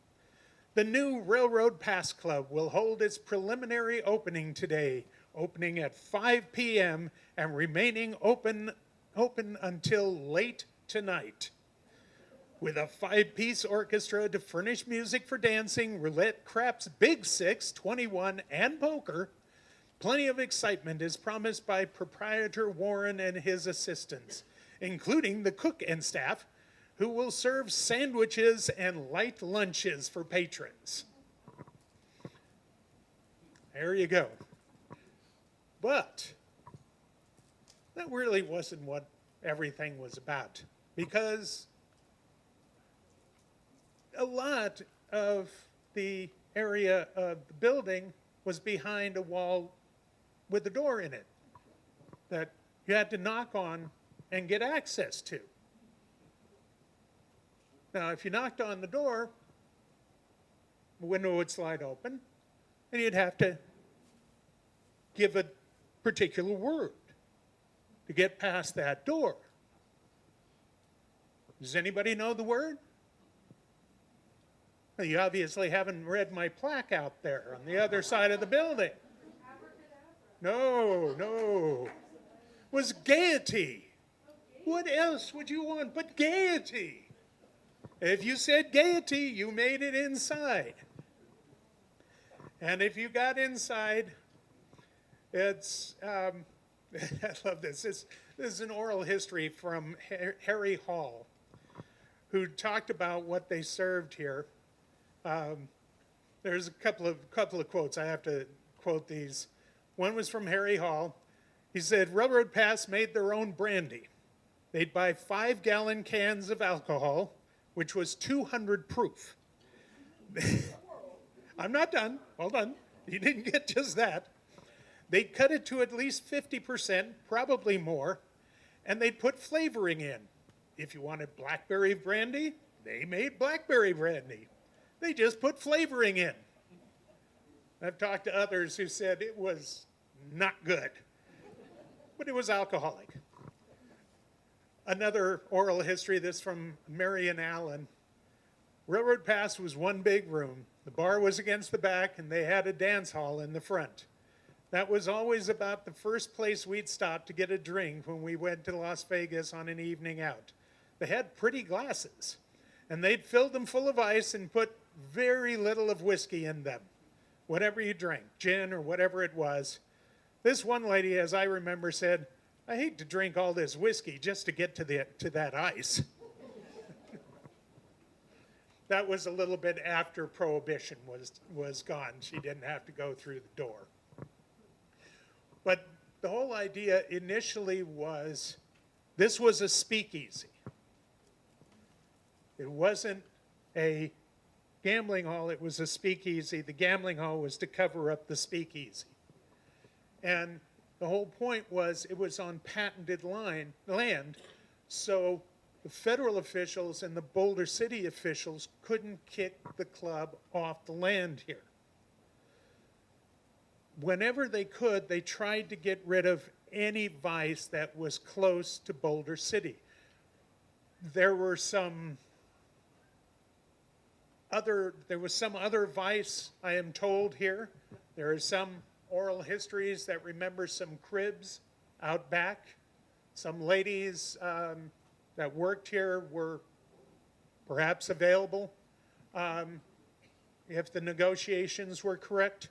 the new Railroad Pass Club will hold its preliminary opening today, opening at 5 p.m. and remaining open until late tonight. With a 5-piece orchestra to furnish music for dancing, roulette, craps, big six, 21, and poker, plenty of excitement is promised by proprietor Warren and his assistants, including the cook and staff, who will serve sandwiches and light lunches for patrons. There you go. But that really wasn't what everything was about, because a lot of the area of the building was behind a wall with a door in it that you had to knock on and get access to. Now, if you knocked on the door, the window would slide open, and you'd have to give a particular word to get past that door. Does anybody know the word? Well, you obviously haven't read my plaque out there on the other side of the building. No. It was gaiety. What else would you want but gaiety? If you said gaiety, you made it inside. And if you got inside, it's, I love this. This is an oral history from Harry Hall, who talked about what they served here. There's a couple of quotes. I have to quote these. One was from Harry Hall. He said, Railroad Pass made their own brandy. They'd buy 5-gallon cans of alcohol, which was 200 proof. I'm not done. Hold on. You didn't get just that. They'd cut it to at least 50%, probably more, and they'd put flavoring in. If you wanted blackberry brandy, they made blackberry brandy. They just put flavoring in. I've talked to others who said it was not good, but it was alcoholic. Another oral history, this from Marion Allen. Railroad Pass was one big room. The bar was against the back, and they had a dance hall in the front. That was always about the first place we'd stop to get a drink when we went to Las Vegas on an evening out. They had pretty glasses, and they'd fill them full of ice and put very little of whiskey in them. Whatever you drank, gin or whatever it was. This one lady, as I remember, said, I hate to drink all this whiskey just to get to that ice. That was a little bit after Prohibition was gone. She didn't have to go through the door. But the whole idea initially was this was a speakeasy. It wasn't a gambling hall, it was a speakeasy. The gambling hall was to cover up the speakeasy. And the whole point was it was on patented land, so the federal officials and the Boulder City officials couldn't kick the club off the land here. Whenever they could, they tried to get rid of any vice that was close to Boulder City. There was some other vice, I am told here. There are some oral histories that remember some cribs out back. Some ladies that worked here were perhaps available if the negotiations were correct.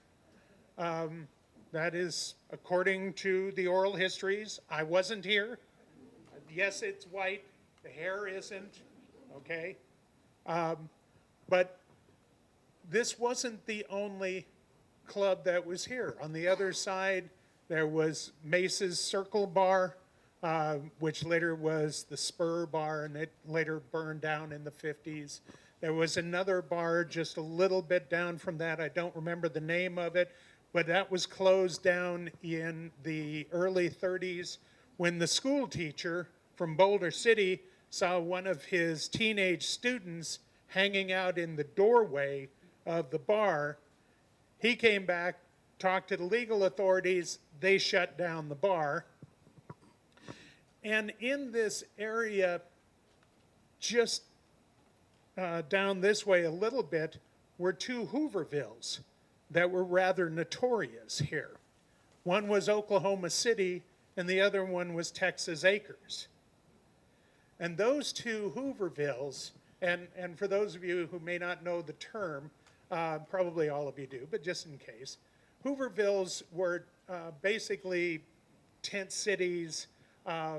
That is according to the oral histories. I wasn't here. Yes, it's white. The hair isn't, okay? But this wasn't the only club that was here. On the other side, there was Mace's Circle Bar, which later was the Spur Bar, and it later burned down in the 50s. There was another bar just a little bit down from that. I don't remember the name of it, but that was closed down in the early 30s when the school teacher from Boulder City saw one of his teenage students hanging out in the doorway of the bar. He came back, talked to the legal authorities, they shut down the bar. And in this area, just down this way a little bit, were two Hoovervilles that were rather notorious here. One was Oklahoma City, and the other one was Texas Acres. And those two Hoovervilles, and for those of you who may not know the term, probably all of you do, but just in case, Hoovervilles were basically tent cities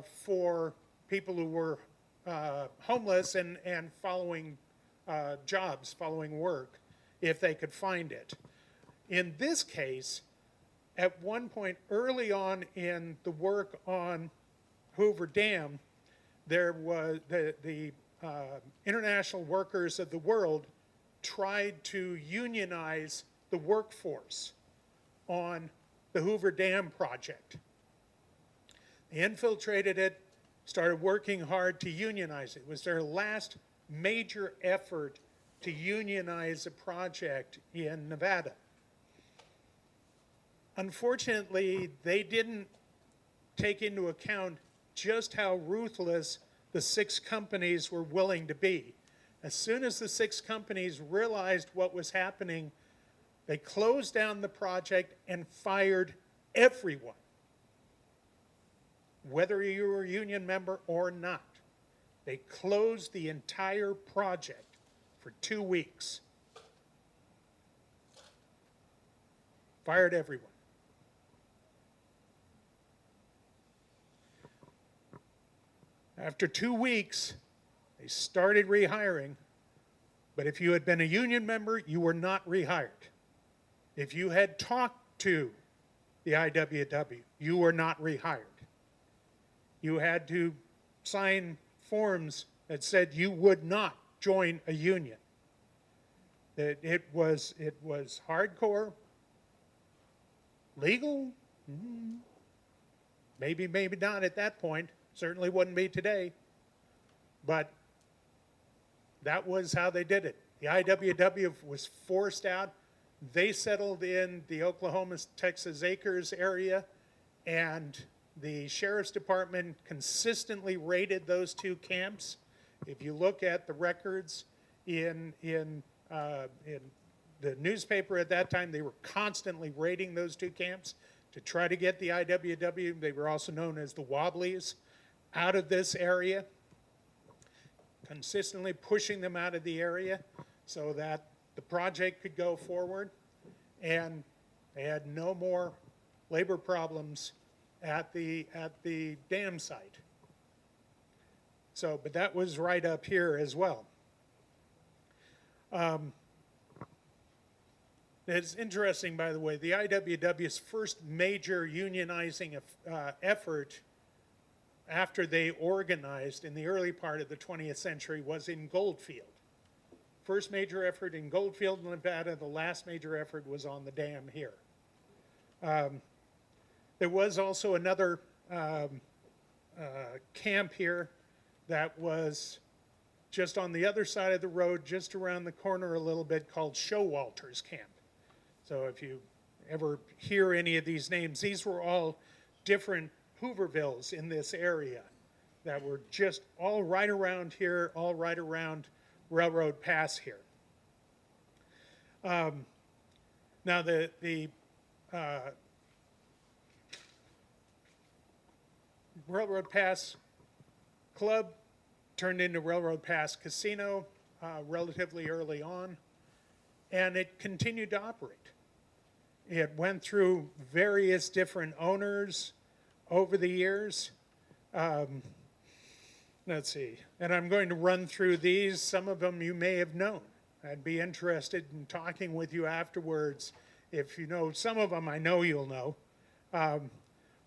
for people who were homeless and following jobs, following work, if they could find it. In this case, at one point early on in the work on Hoover Dam, there was the international workers of the world tried to unionize the workforce on the Hoover Dam project. They infiltrated it, started working hard to unionize it. It was their last major effort to unionize a project in Nevada. Unfortunately, they didn't take into account just how ruthless the 6 companies were willing to be. As soon as the 6 companies realized what was happening, they closed down the project and fired everyone, whether you were a union member or not. They closed the entire project for 2 weeks. Fired everyone. After 2 weeks, they started rehiring, but if you had been a union member, you were not rehired. If you had talked to the IWW, you were not rehired. You had to sign forms that said you would not join a union. That it was hardcore, legal, maybe not at that point. Certainly wouldn't be today, but that was how they did it. The IWW was forced out. They settled in the Oklahoma, Texas Acres area, and the Sheriff's Department consistently raided those 2 camps. If you look at the records in the newspaper at that time, they were constantly raiding those 2 camps to try to get the IWW, they were also known as the Wobblies, out of this area, consistently pushing them out of the area so that the project could go forward, and they had no more labor problems at the dam site. So, but that was right up here as well. It's interesting, by the way, the IWW's first major unionizing effort after they organized in the early part of the 20th century was in Goldfield. First major effort in Goldfield, Nevada. The last major effort was on the dam here. There was also another camp here that was just on the other side of the road, just around the corner a little bit, called Showalter's Camp. So if you ever hear any of these names, these were all different Hoovervilles in this area that were just all right around here, all right around Railroad Pass here. Now the Railroad Pass Club turned into Railroad Pass Casino relatively early on, and it continued to operate. It went through various different owners over the years. Let's see, and I'm going to run through these. Some of them you may have known. I'd be interested in talking with you afterwards. If you know some of them, I know you'll know.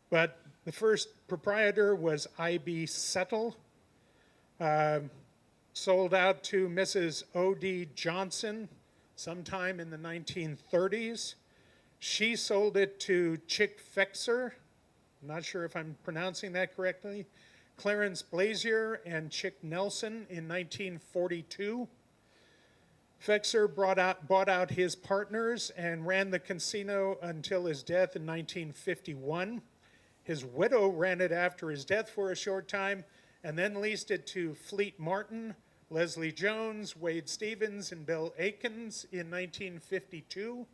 But the first proprietor was I.B. Settle, sold out to Mrs. O.D. Johnson sometime in the 1930s. She sold it to Chick Fexer. I'm not sure if I'm pronouncing that correctly. Clarence Blazier and Chick Nelson in 1942. Fexer bought out his partners and ran the casino until his death in 1951. His widow ran it after his death for a short time and then leased it to Fleet Martin, Leslie Jones, Wade Stevens, and Bill Aikens in 1952.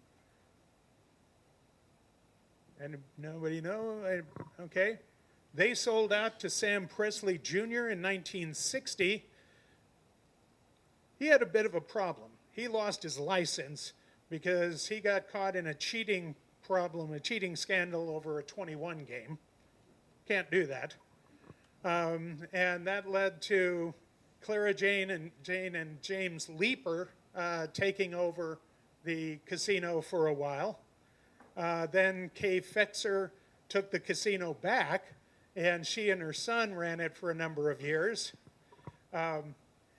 And nobody know? Okay. They sold out to Sam Presley Jr. in 1960. He had a bit of a problem. He lost his license because he got caught in a cheating problem, a cheating scandal over a 21 game. Can't do that. And that led to Clara Jane and James Leeper taking over the casino for a while. Then Kay Fexer took the casino back, and she and her son ran it for a number of years.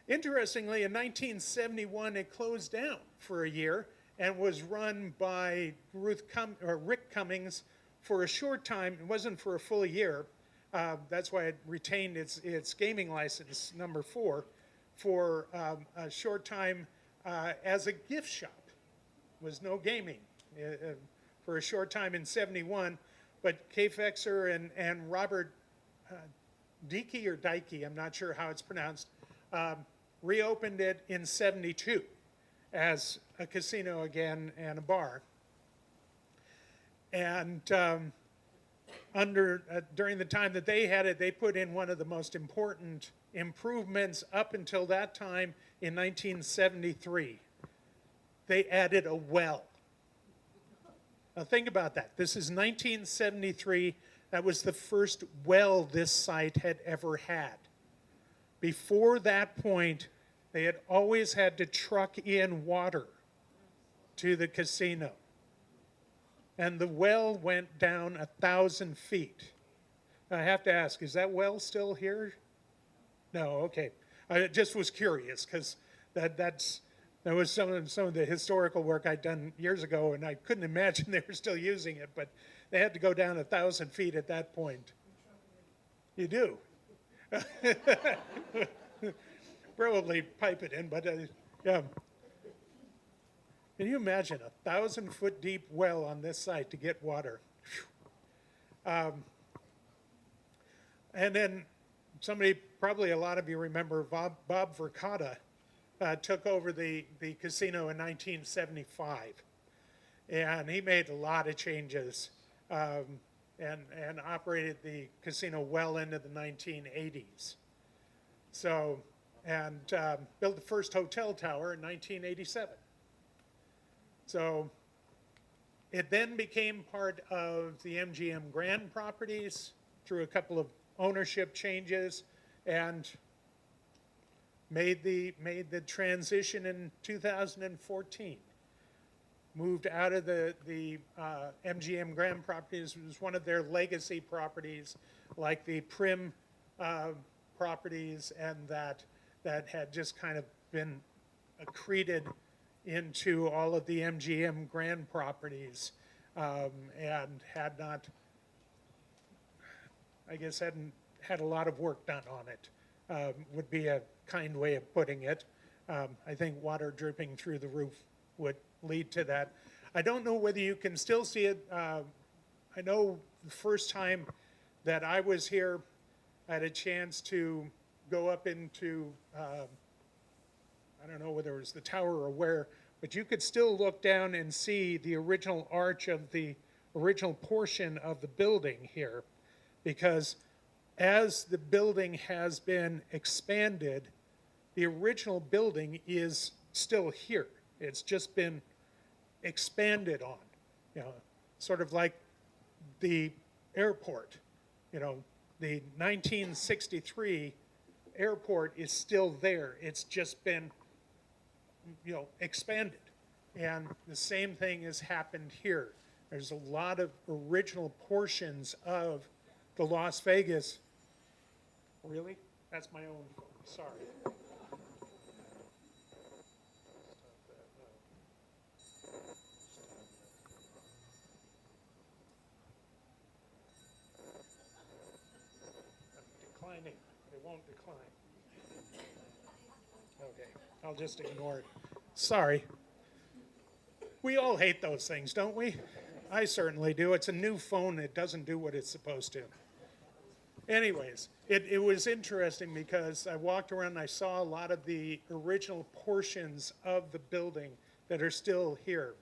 Interestingly, in 1971, it closed down for a year and was run by Rick Cummings for a short time. It wasn't for a full year. That's why it retained its gaming license, number 4, for a short time as a gift shop. Was no gaming for a short time in 71. But Kay Fexer and Robert Dickey or Dikey, I'm not sure how it's pronounced, reopened it in 72 as a casino again and a bar. And during the time that they had it, they put in one of the most important improvements up until that time in 1973. They added a well. Now think about that. This is 1973. That was the first well this site had ever had. Before that point, they had always had to truck in water to the casino. And the well went down 1,000 feet. I have to ask, is that well still here? No, okay. I just was curious because that was some of the historical work I'd done years ago, and I couldn't imagine they were still using it, but they had to go down 1,000 feet at that point. You do. Probably pipe it in, but yeah. Can you imagine a 1,000-foot deep well on this site to get water? And then somebody, probably a lot of you remember Bob Verkata took over the casino in 1975. And he made a lot of changes and operated the casino well into the 1980s. So, and built the first hotel tower in 1987. So it then became part of the MGM Grand properties through a couple of ownership changes and made the transition in 2014. Moved out of the MGM Grand properties. It was one of their legacy properties, like the Prim properties, and that had just kind of been accreted into all of the MGM Grand properties, and had not, I guess, hadn't had a lot of work done on it, would be a kind way of putting it. I think water dripping through the roof would lead to that. I don't know whether you can still see it. I know the first time that I was here, I had a chance to go up into, I don't know whether it was the tower or where, but you could still look down and see the original arch of the original portion of the building here, because as the building has been expanded, the original building is still here. It's just been expanded on, you know, sort of like the airport. You know, the 1963 airport is still there. It's just been, you know, expanded. And the same thing has happened here. There's a lot of original portions of the Las Vegas. Really? That's my own phone. Sorry. declining. It won't decline. Okay, I'll just ignore it. Sorry. We all hate those things, don't we? I certainly do. It's a new phone. It doesn't do what it's supposed to. Anyways, it was interesting because I walked around and I saw a lot of the original portions of the building that are still here.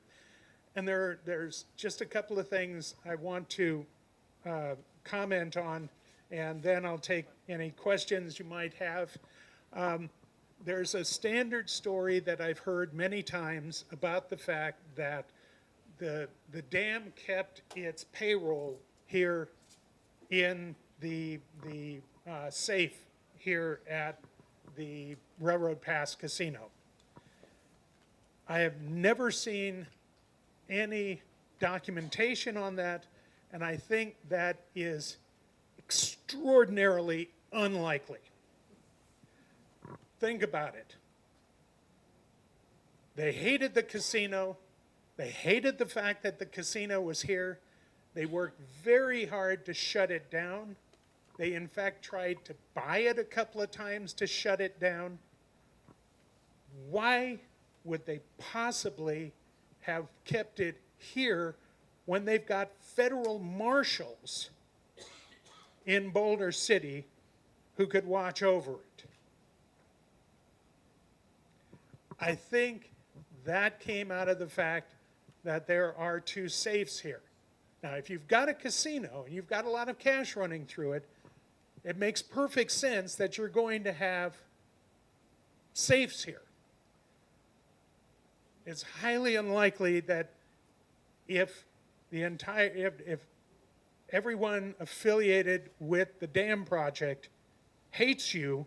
And there's just a couple of things I want to comment on, and then I'll take any questions you might have. There's a standard story that I've heard many times about the fact that the dam kept its payroll here in the safe here at the Railroad Pass Casino. I have never seen any documentation on that, and I think that is extraordinarily unlikely. Think about it. They hated the casino. They hated the fact that the casino was here. They worked very hard to shut it down. They, in fact, tried to buy it a couple of times to shut it down. Why would they possibly have kept it here when they've got federal marshals in Boulder City who could watch over it? I think that came out of the fact that there are two safes here. Now, if you've got a casino and you've got a lot of cash running through it, it makes perfect sense that you're going to have safes here. It's highly unlikely that if everyone affiliated with the dam project hates you,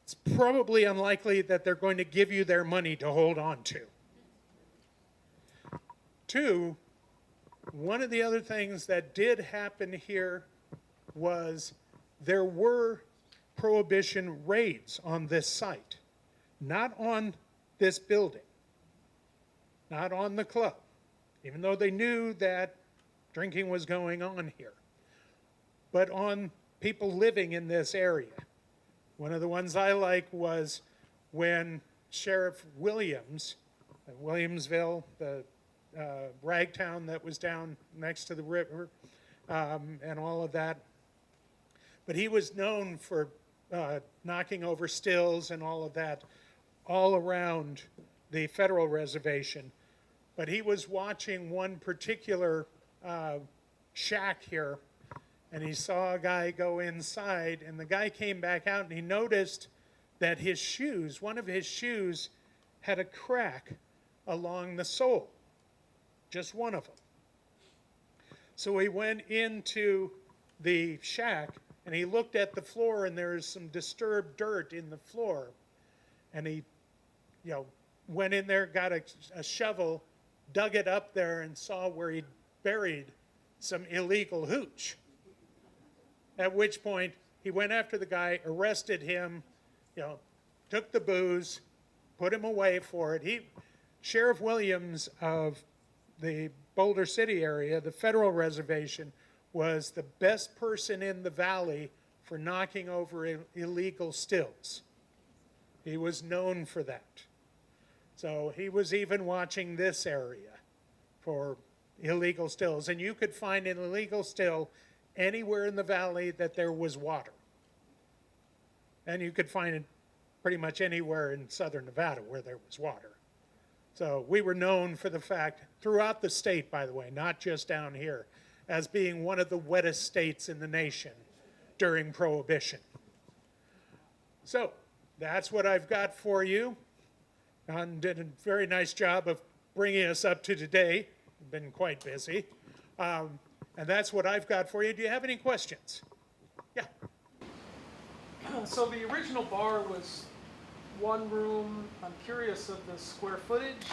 it's probably unlikely that they're going to give you their money to hold on to. Two, one of the other things that did happen here was there were prohibition raids on this site, not on this building, not on the club, even though they knew that drinking was going on here, but on people living in this area. One of the ones I like was when Sheriff Williams, Williamsville, the rag town that was down next to the river, and all of that. But he was known for knocking over stills and all of that all around the federal reservation. But he was watching one particular shack here, and he saw a guy go inside, and the guy came back out and he noticed that his shoes, one of his shoes, had a crack along the sole, just one of them. So he went into the shack and he looked at the floor, and there was some disturbed dirt in the floor, and he, went in there, got a shovel, dug it up there, and saw where he'd buried some illegal hooch. At which point, he went after the guy, arrested him, took the booze, put him away for it. Sheriff Williams of the Boulder City area, the federal reservation, was the best person in the valley for knocking over illegal stills. He was known for that. So he was even watching this area for illegal stills. And you could find an illegal still anywhere in the valley that there was water. And you could find it pretty much anywhere in southern Nevada where there was water. So we were known for the fact, throughout the state, by the way, not just down here, as being one of the wettest states in the nation during Prohibition. So that's what I've got for you. Don did a very nice job of bringing us up to today. Been quite busy. And that's what I've got for you. Do you have any questions? Yeah. So the original bar was one room. I'm curious of the square footage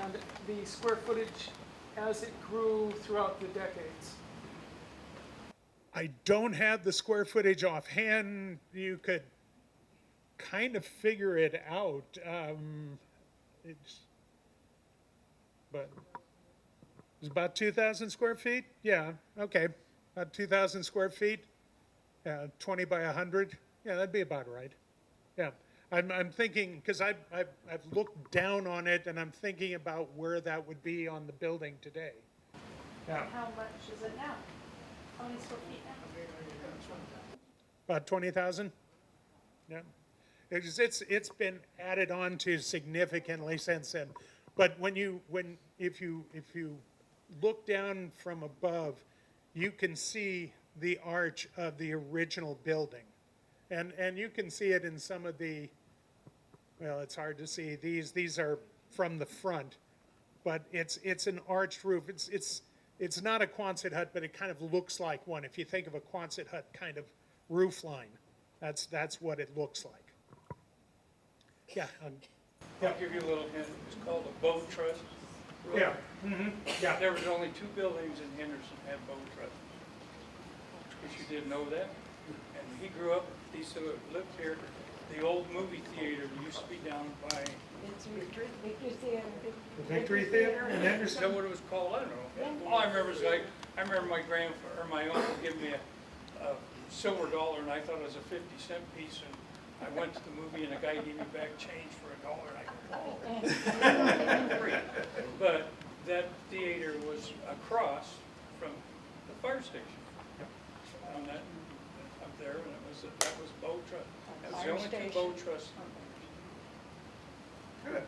and the square footage as it grew throughout the decades. I don't have the square footage offhand. You could kind of figure it out. But it's about 2,000 square feet? Yeah, okay, about 2,000 square feet. 20 by 100. Yeah, that'd be about right. Yeah, I'm thinking, because I've looked down on it and I'm thinking about where that would be on the building today. Yeah, How much is it now? How many square feet now? about 20,000. Yeah, it's been added on to significantly since then. But if you look down from above, you can see the arch of the original building. And you can see it in some of the, well, it's hard to see. These are from the front, but it's an arched roof. It's not a Quonset hut, but it kind of looks like one. If you think of a Quonset hut kind of roof line, that's what it looks like. Yeah. I'll give you a little hint. It's called a boat trust. Yeah. Yeah. There was only 2 buildings in Henderson that had boat trust. If you didn't know that. And he grew up, he still lived here. The old movie theater used to be down by, The Victory Theater in is Henderson. that what it was called? I don't know. All I remember is I remember my grandfather, or my uncle giving me a silver dollar, and I thought it was a 50-cent piece, and I went to the movie and the guy gave me back change for $1, and I go, oh. But that theater was across from the fire station. On that, up there, and that was boat trust. That was the only 2 boat trusts. Good.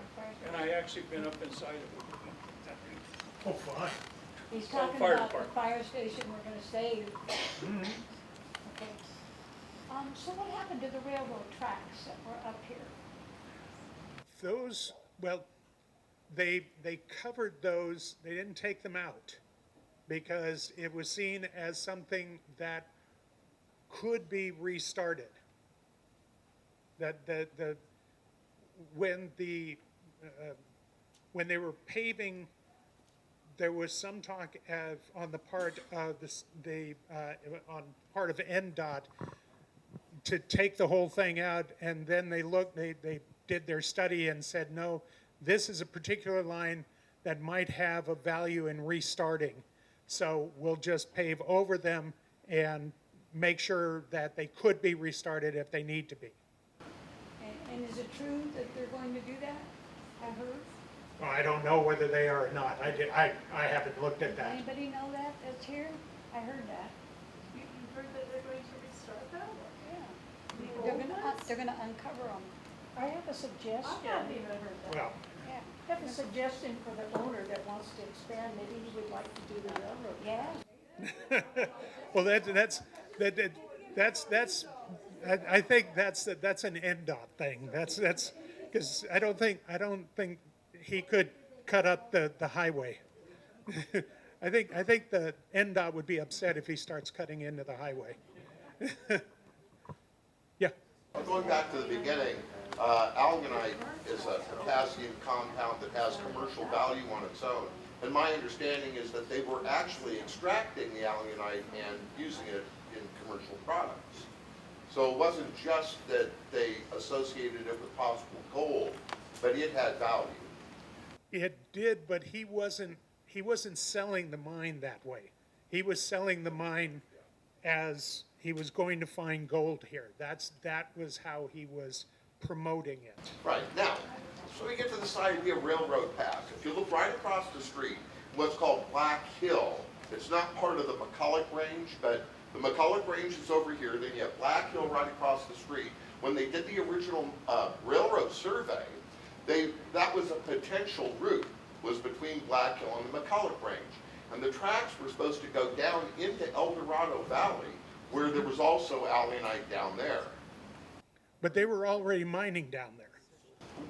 And I actually been up inside of it. Oh, fine. He's talking fire about the department. fire station we're gonna save. Okay. So what happened to the railroad tracks that were up here? Those, well, they covered those, they didn't take them out because it was seen as something that could be restarted. When they were paving, there was some talk on the part of on part of NDOT to take the whole thing out, and then they did their study and said, no, this is a particular line that might have a value in restarting. So we'll just pave over them and make sure that they could be restarted if they need to be. And is it true that they're going to do that? I heard. Well, I don't know whether they are or not. I haven't looked at that. Anybody know that that's here? I heard that. You heard that they're going to restart that? Yeah. They're gonna uncover them. I have a suggestion. I haven't even heard that. Well, Yeah. I have a suggestion for the owner that wants to expand. Maybe he would like to do the railroad. Yeah. well, I think that's an NDOT thing. That's because I don't think he could cut up the highway. I think the NDOT would be upset if he starts cutting into the highway. Yeah. Going back to the beginning, alunite is a potassium compound that has commercial value on its own. And my understanding is that they were actually extracting the alunite and using it in commercial products. So it wasn't just that they associated it with possible gold, but it had value. It did, but he wasn't selling the mine that way. He was selling the mine as he was going to find gold here. That was how he was promoting it. Right, now, so we get to the side of the railroad path. If you look right across the street, what's called Black Hill, it's not part of the McCulloch Range, but the McCulloch Range is over here, then you have Black Hill right across the street. When they did the original railroad survey, that was a potential route, was between Black Hill and the McCulloch Range. And the tracks were supposed to go down into El Dorado Valley, where there was also alunite down there. But they were already mining down there.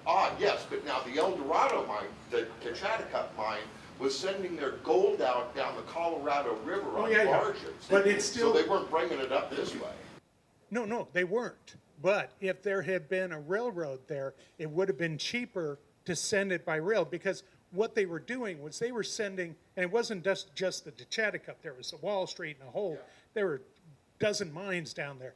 Ah, yes, but now the El Dorado mine, the Chatticut mine, was sending their gold out down the Colorado River on barges. But it's still... So they weren't bringing it up this way. No, they weren't. But if there had been a railroad there, it would have been cheaper to send it by rail, because what they were doing was they were sending, and it wasn't just the Chatticut, there was the Wall Street and a whole, there were a dozen mines down there.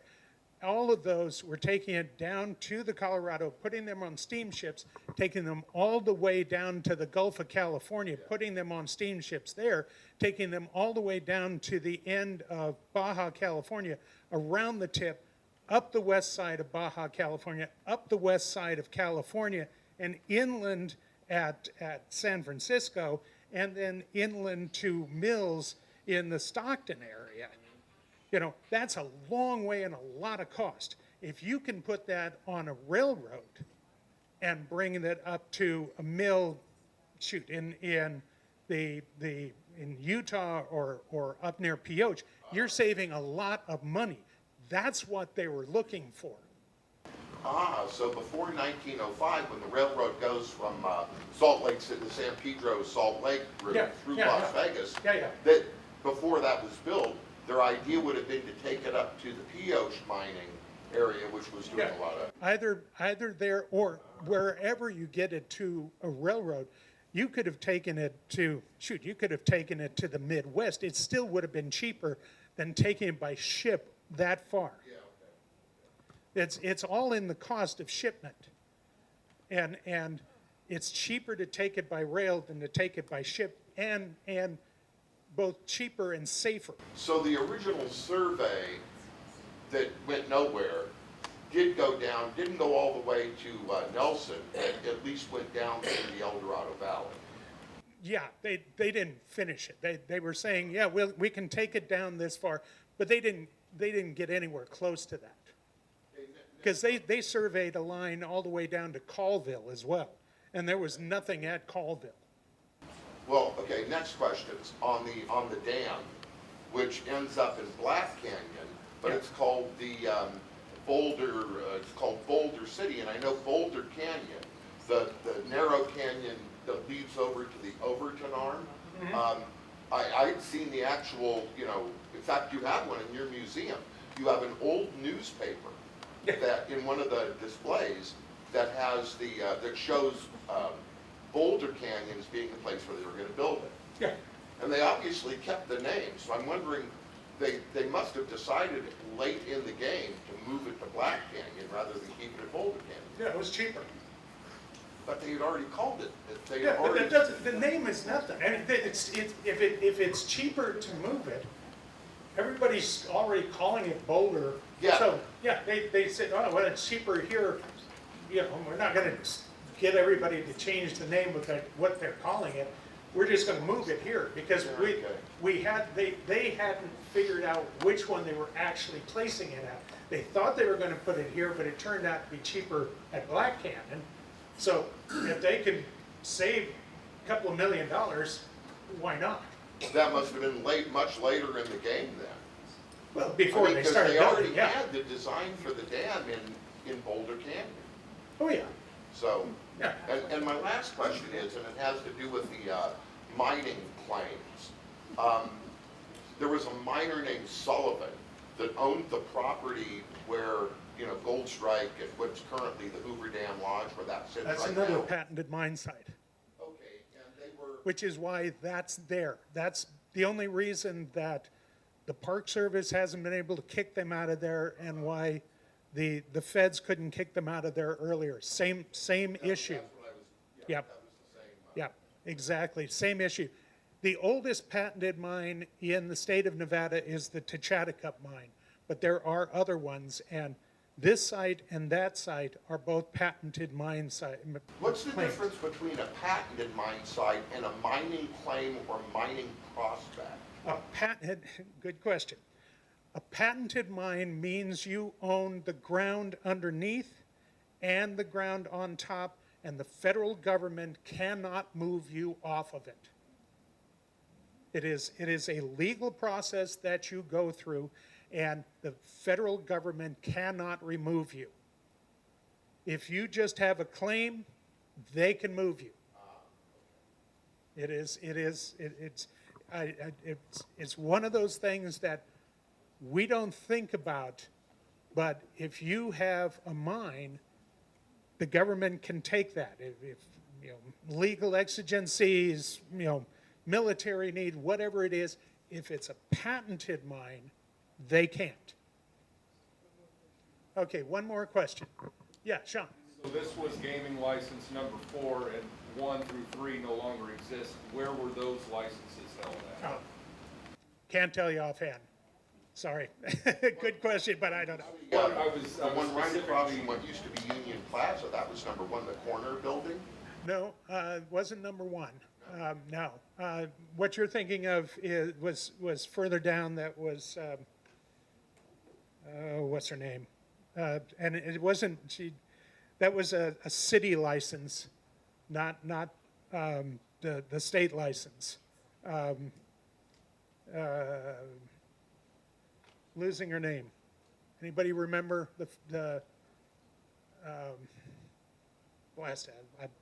all of those, we're taking it down to the Colorado, putting them on steamships, taking them all the way down to the Gulf of California, putting them on steamships there, taking them all the way down to the end of Baja California, around the tip, up the west side of Baja California, up the west side of California, and inland at San Francisco, and then inland to mills in the Stockton area. You know, that's a long way and a lot of cost. If you can put that on a railroad and bring it up to a mill, shoot, in Utah or up near Pioche, you're saving a lot of money. That's what they were looking for. So before 1905, when the railroad goes from Salt Lake City to San Pedro, Salt Lake route through Las Vegas, that before that was built, their idea would have been to take it up to the Pioche mining area, which was doing a lot of. Either there or wherever you get it to a railroad, you could have taken it to, you could have taken it to the Midwest. It still would have been cheaper than taking it by ship that far. It's all in the cost of shipment. And it's cheaper to take it by rail than to take it by ship, and both cheaper and safer. So the original survey that went nowhere did go down, didn't go all the way to Nelson, but at least went down to the El Dorado Valley. Yeah, they didn't finish it. They were saying, yeah, we can take it down this far, but they didn't get anywhere close to that. Because they surveyed a line all the way down to Colville as well, and there was nothing at Colville. Well, okay, next question's on the dam, which ends up in Black Canyon, but it's called the Boulder, it's called Boulder City, and I know Boulder Canyon, the narrow canyon that leads over to the Overton Arm. I'd seen the actual, you know, in fact, you have one in your museum. You have an old newspaper that in one of the displays that has the that shows Boulder Canyon as being the place where they were going to build it. Yeah. And they obviously kept the name, so I'm wondering, they must have decided late in the game to move it to Black Canyon rather than keep it at Boulder Canyon. Yeah, it was cheaper. But they had already called it. They had Yeah, but already. that doesn't, the name is nothing. I mean, if it's cheaper to move it, everybody's already calling it Boulder. Yeah. So, yeah, they said, oh, well, it's cheaper here. You know, we're not gonna get everybody to change the name of what they're calling it. We're just gonna move it here because they hadn't figured out which one they were actually placing it at. They thought they were gonna put it here, but it turned out to be cheaper at Black Canyon. So if they could save a couple of $1 million, why not? That must have been much later in the game then. Well, before they Because started they building, already yeah. had the design for the dam in Boulder Canyon. Oh, yeah. So, Yeah. and my last question is, and it has to do with the mining claims. There was a miner named Sullivan that owned the property where, you know, Gold Strike and what's currently the Hoover Dam Lodge, where that sits That's right another now. patented mine site, Okay, and they were. which is why that's there. That's the only reason that the Park Service hasn't been able to kick them out of there, and why the feds couldn't kick them out of there earlier. Same issue. That's what I was, yeah, Yep. that was the same. Yeah, exactly, same issue. The oldest patented mine in the state of Nevada is the Techatecup mine, but there are other ones, and this site and that site are both patented mine site. What's the claims. difference between a patented mine site and a mining claim or mining prospect? A patented, good question. A patented mine means you own the ground underneath and the ground on top, and the federal government cannot move you off of it. It is a legal process that you go through, and the federal government cannot remove you. If you just have a claim, they can move you. It's one of those things that we don't think about, but if you have a mine, the government can take that. If you know, legal exigencies, you know, military need, whatever it is, if it's a patented mine, they can't. Okay, one more question. Yeah, Sean? So this was gaming license number 4, and 1 through 3 no longer exist. Where were those licenses held at? Oh, can't tell you offhand. Sorry. Good question, but I don't know. Well, I was The one right across specifically, from what used to be Union Plaza, that was number 1, the corner building. No, it wasn't number 1. No. What you're thinking of was further down. That was, what's her name? And it wasn't, that was a city license, not the state license. Losing her name. Anybody remember blast it,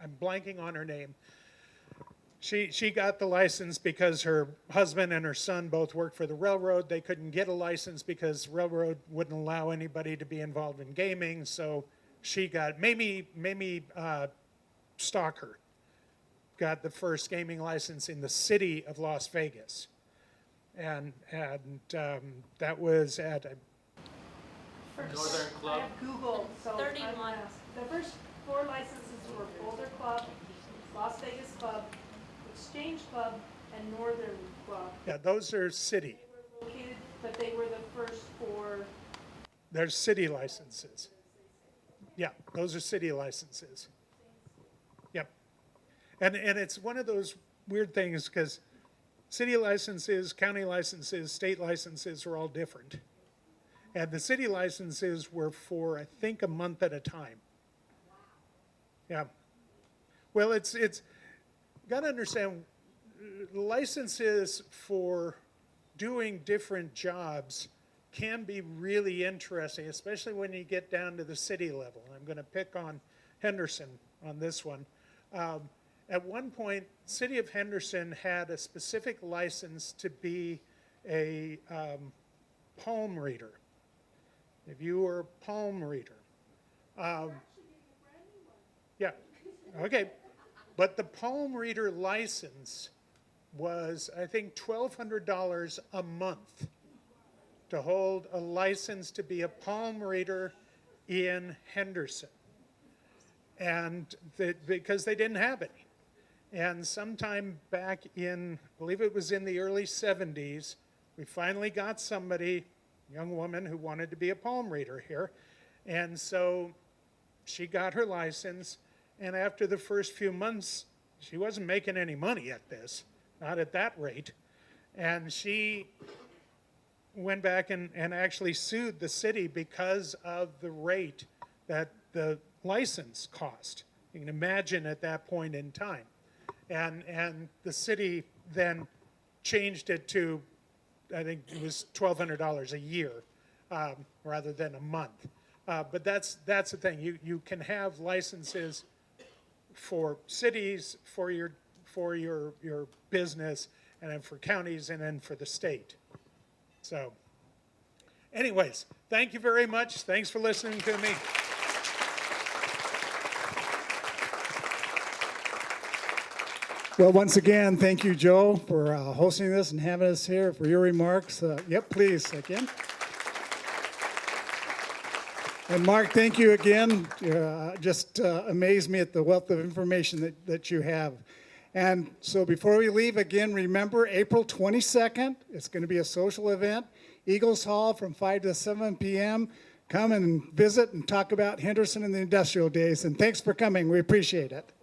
I'm blanking on her name. She got the license because her husband and her son both worked for the railroad. They couldn't get a license because railroad wouldn't allow anybody to be involved in gaming. So she got, Mamie Stalker got the first gaming license in the city of Las Vegas. And that was at Northern Club. I have Googled, so. 31. The first 4 licenses were Boulder Club, Las Vegas Club, Exchange Club, and Northern Club. yeah, those are city. They were located, but they were the first 4. They're city licenses. Yeah, those are city licenses. Yep. And it's one of those weird things because city licenses, county licenses, state licenses are all different. And the city licenses were for, I think, a month at a time. Yeah. Well, it's got to understand, licenses for doing different jobs can be really interesting, especially when you get down to the city level. I'm going to pick on Henderson on this one. At one point, City of Henderson had a specific license to be a palm reader. If you were a palm reader. Yeah, okay. But the palm reader license was, I think, $1,200 a month to hold a license to be a palm reader in Henderson. And because they didn't have any. And sometime back in, I believe it was in the early 70s, we finally got somebody, a young woman who wanted to be a palm reader here. And so she got her license, and after the first few months, she wasn't making any money at this, not at that rate. And she went back and actually sued the city because of the rate that the license cost. You can imagine at that point in time. And the city then changed it to, I think it was $1,200 a year rather than a month. But that's the thing. You can have licenses for cities, for your business, and then for counties, and then for the state. So, anyways, thank you very much. Thanks for listening to me. Well, once again, thank you, Joe, for hosting this and having us here. For your remarks, yep, please, again. And Mark, thank you again. Just amazed me at the wealth of information that you have. And so before we leave, again, remember April 22nd, it's going to be a social event, Eagles Hall from 5 to 7 p.m. Come and visit and talk about Henderson and the industrial days. And thanks for coming. We appreciate it.